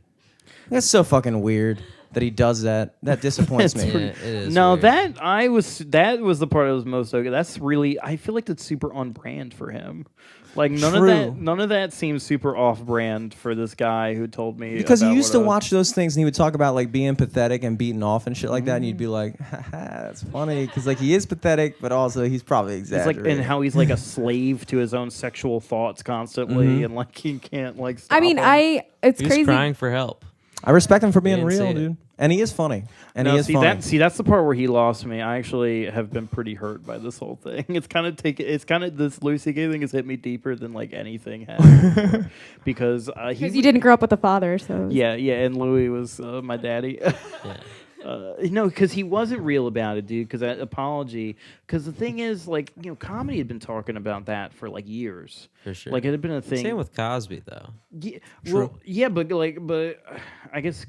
That's so fucking weird that he does that. That disappoints me. Yeah, it is No, weird. that was the part that was most okay. That's really, I feel like that's super on brand for him. Like True. none of that seems super off brand for this guy who told me Because he about used to what a- watch those things and he would talk about like being pathetic and beaten off and shit like that, and you'd be like, haha, that's funny because like he is pathetic, but also he's probably He's like, exaggerating. and how he's like a slave to his own sexual thoughts constantly, and like he can't like. Stop I mean, him. it's He was crazy. crying for help. I respect him for being didn't see real, it. dude, and he is funny, and No, he is see funny. that's the part where he lost me. I actually have been pretty hurt by this whole thing. It's kind of this Lucy Gay thing has hit me deeper than like anything has before. Because Because you didn't grow up with a father, so yeah, and Louis was my daddy. Yeah. No, because he wasn't real about it, dude. Because that apology. Because the thing is, like, comedy had been talking about that for like years. For sure. Like it had been a thing. Same with Cosby though. Yeah, well, yeah, but I guess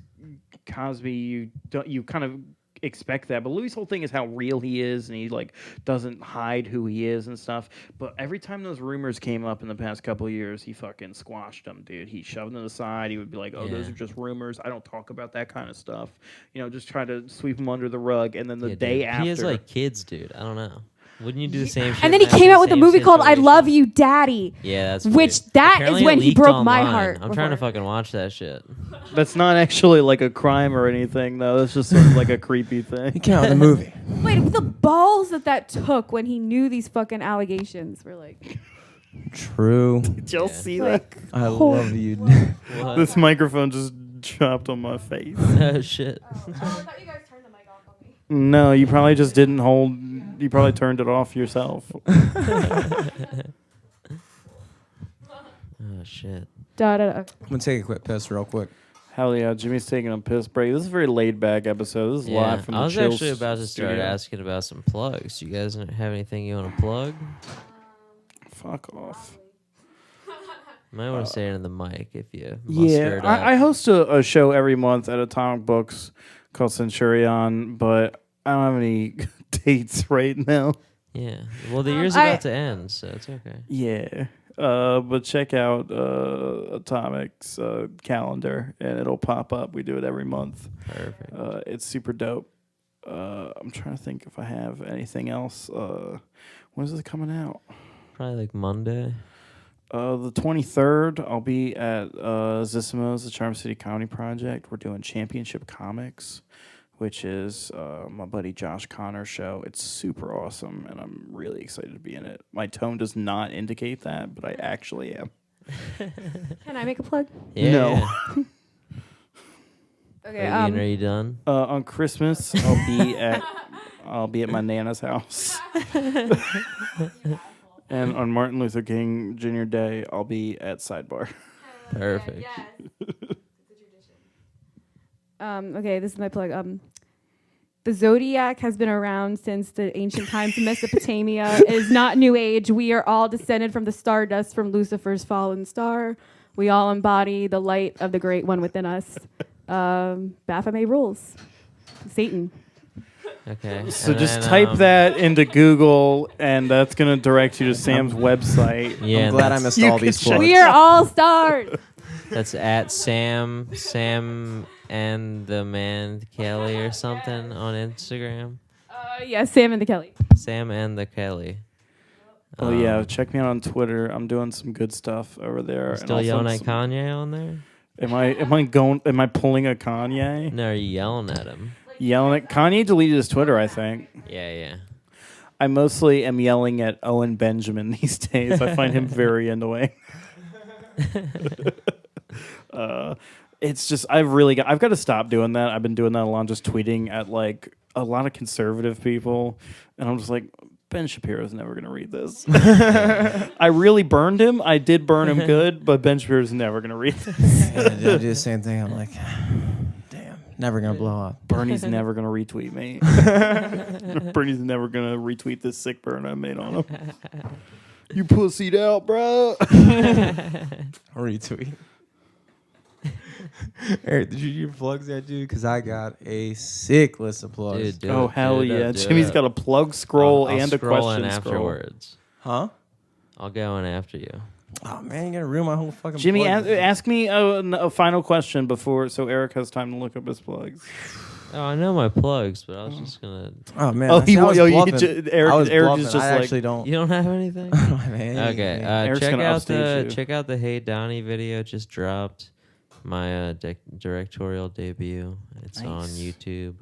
Cosby, you kind of expect that. But Louis' whole thing is how real he is, and he like doesn't hide who he is and stuff. But every time those rumors came up in the past couple of years, he fucking squashed them, dude. He shoved them aside. He would be like, "Oh, those Yeah. are just rumors. I don't talk about that kind of stuff." Just try to sweep them under the rug. And then the Yeah, day dude. after, He has like kids, dude. I don't know. Wouldn't you do the same shit? and then he now? came The out with a same movie called "I situation? Love You, Daddy." Yeah, that's Which weird. that is Apparently when it he leaked broke my online. heart I'm trying to before. fucking watch that shit. that's not actually like a crime or anything, though. It's just sort of like a creepy He thing. came out with a movie. Wait, the balls that took when he knew these fucking allegations were like, True. Did y'all Yeah. see that? like I holy- love you. What? This microphone just dropped on my face. Oh shit. I thought you guys turned the mic off on me. No, you probably just didn't hold. You probably turned it off yourself. Oh shit. Da, da, da. I'm gonna take a quick piss real quick. Hell yeah, Jimmy's taking a piss break. This is a very laid back episode. This is Yeah, live from the I was Chill actually about to start studio. asking about some plugs. You guys have anything you want to plug? Fuck off. Might want to say it in the mic if you muster it up. I host a show every month at Atomic Books called Centurion, but I don't have any dates right now. Yeah. Well, the year's I- about to end, so it's okay. Yeah. But check out Atomic's calendar, and it'll pop up. We do it every month. Perfect. It's super dope. I'm trying to think if I have anything else. When is this coming out? Probably like Monday. The 23rd, I'll be at Zissimo's, the Charm City Comedy Project. We're doing Championship Comics, which is my buddy Josh Connor's show. It's super awesome, and I'm really excited to be in it. My tone does not indicate that, but I actually am. Can I make a plug? Yeah. No. yeah. Okay. Are you done? On Christmas, I'll be at my Nana's house. And on Martin Luther King Jr. Day, I'll be at Sidebar. Perfect. Okay, this is my plug. The zodiac has been around since the ancient times of Mesopotamia. It is not new age. We are all descended from the stardust from Lucifer's fallen star. We all embody the light of the great one within us. Baphomet rules. Satan. Okay. So and just then, type that into Google, and that's going to direct you to Sam's website. Yeah. I'm and glad I that's- missed You all can these check- plugs. We are all stars. That's at Sam and the man Kelly or something on Instagram. Yes, Sam and the Kelly. Sam and the Kelly. Oh yeah, check me out on Twitter. I'm doing some good stuff over there. And Still also yelling at some- Kanye on there? Am I pulling a Kanye? No, are you yelling at him? Yelling at Kanye deleted his Twitter, I think. Yeah. I mostly am yelling at Owen Benjamin these days. I find him very annoying. It's just I've got to stop doing that. I've been doing that a lot, just tweeting at like a lot of conservative people, and I'm just like, Ben Shapiro's never gonna read this. I really burned him. I did burn him good, but Ben Shapiro's never gonna read this. Yeah, I do the same thing. I'm like, damn, never gonna blow up. Bernie's never gonna retweet me. Bernie's never gonna retweet this sick burn I made on him. You pussied out, bro. Retweet. Eric, did you do your plugs yet, dude? Because I got a sick list of plugs. Dude, do Oh it, hell do it, yeah! do Jimmy's it. got a plug scroll I'll and a scroll question in scroll. afterwards. Huh? I'll go in after you. Oh man, you're gonna ruin my whole fucking. Jimmy, plug. ask me a final question before, so Eric has time to look up his plugs. Oh, I know my plugs, but I was just gonna. Oh man, Oh, I see, I was Eric, bluffing. I was Eric bluffing. is just I like, actually don't. You don't have anything? Man, Okay, Eric's check gonna out upstage you. check out the Hey Donnie video. Just dropped my directorial debut. It's on Nice. YouTube.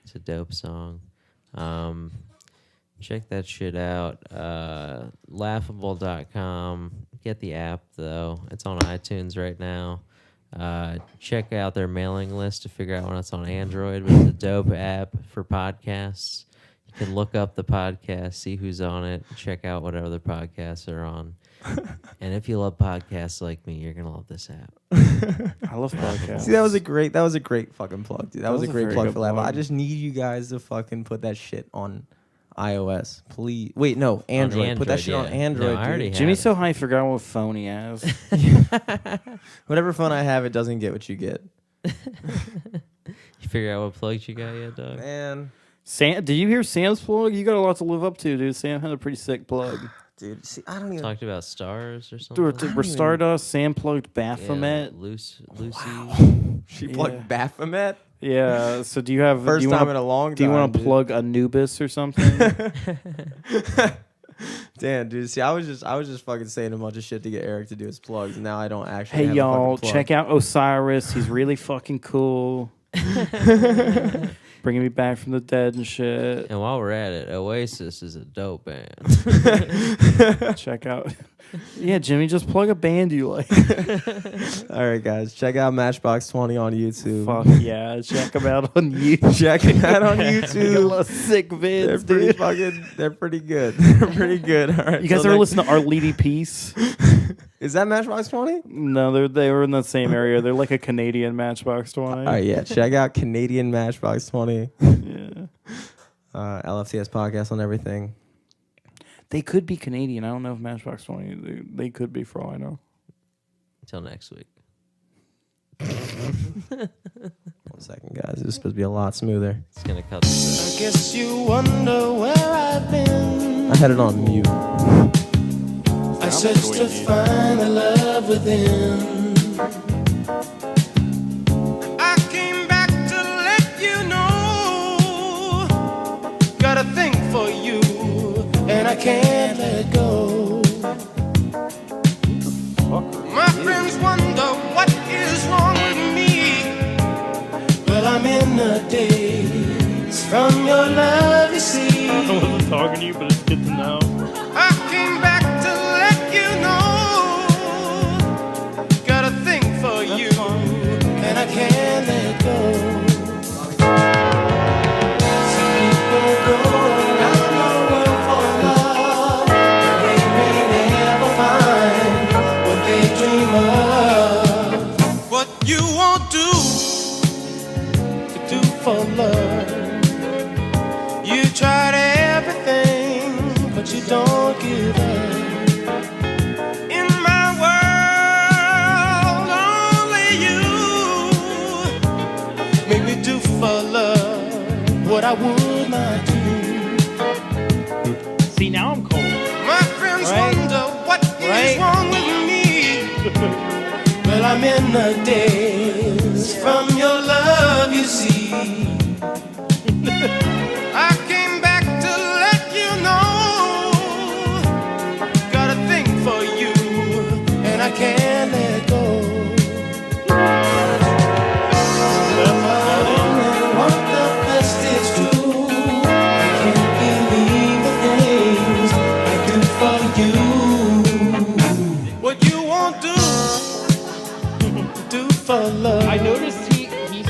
It's a dope song. Check that shit out. Laughable.com. Get the app though. It's on iTunes right now. Check out their mailing list to figure out when it's on Android. But it's a dope app for podcasts. You can look up the podcast, see who's on it, check out what other podcasts are on. And if you love podcasts like me, you're gonna love this app. I love podcasts. See, that was a great fucking plug, dude. That was a great very plug good for Laughable. plug. I just need you guys to fucking put that shit on iOS, please. Wait, no, Android. Put that shit on yeah. Android. No, I already dude. have Jimmy's it. so high, he forgot what phone he has. Whatever phone I have, it doesn't get what you get. You figure out what plugs you got yet, dog? Man, Sam, did you hear Sam's plug? You got a lot to live up to, dude. Sam had a pretty sick plug. dude, see, I don't even. Talked about stars or something. We're Stardust. Sam plugged Yeah, Baphomet. Lucy. She plugged Baphomet. Yeah. So do you have First do you time wanna, in a long time. Do you want to dude. plug Anubis or something? Damn, dude. See, I was just fucking saying a bunch of shit to get Eric to do his plugs. Now I don't actually. Hey have y'all, a fucking plug. check out Osiris. He's really fucking cool. Bringing me back from the dead and shit. And while we're at it, Oasis is a dope band. Check out. Yeah, Jimmy, just plug a band you like. All right, guys, check out Matchbox 20 on YouTube. Fuck yeah, check them out on YouTube. Check it out on Got a YouTube. lot of sick They're vids, pretty dude. fucking. They're pretty good. They're pretty good. All right. You guys till ever next- listen to Our Lady Peace? Is that Matchbox 20? No, they were in the same area. They're like a Canadian Matchbox 20. All right, yeah. Check out Canadian Matchbox 20. Yeah. LFTS podcast on everything. They could be Canadian. I don't know if Matchbox 20. They could be for all I know. Until next week. 1 second, guys. This is supposed to be a lot smoother. It's gonna cut this. I guess you wonder where I've been. I had it on mute. I searched to find the love within. I came back to let you know. Got a thing for you, and I can't let go. My friends wonder what is wrong with me. Well, I'm in the daze from your love, you see. I wasn't talking to you, but it's good to know. I came back to let you know. Got a thing for you, and I can't let go. Some people go around the world for love, and they may never find what they dream of. What you won't do to do for love. You tried everything, but you don't give up. In my world, only you make me do for love what I would not do. See, now I'm cold. My friends Right. wonder what is Right. wrong with me. Well, I'm in the daze from your love, you see. I came back to let you know. Got a thing for you, and I can't let go. I only want the best, it's true. I can't believe the things I do for you. What you won't do, do for love. I noticed he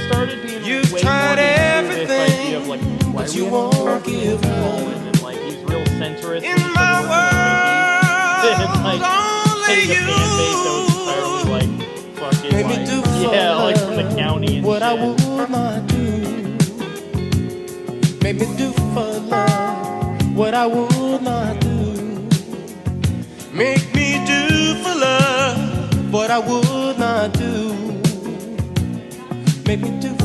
started being You've way tried more into everything, this idea of like why but we you have won't perfect give people up. and like he's real centrist. In my world, and like only hitting a you fan base that was entirely like fucking make me like do for yeah, like from the love county and what I shit. would not do. Make me do for love what I would not do. Make me do for love what I would not do. make me do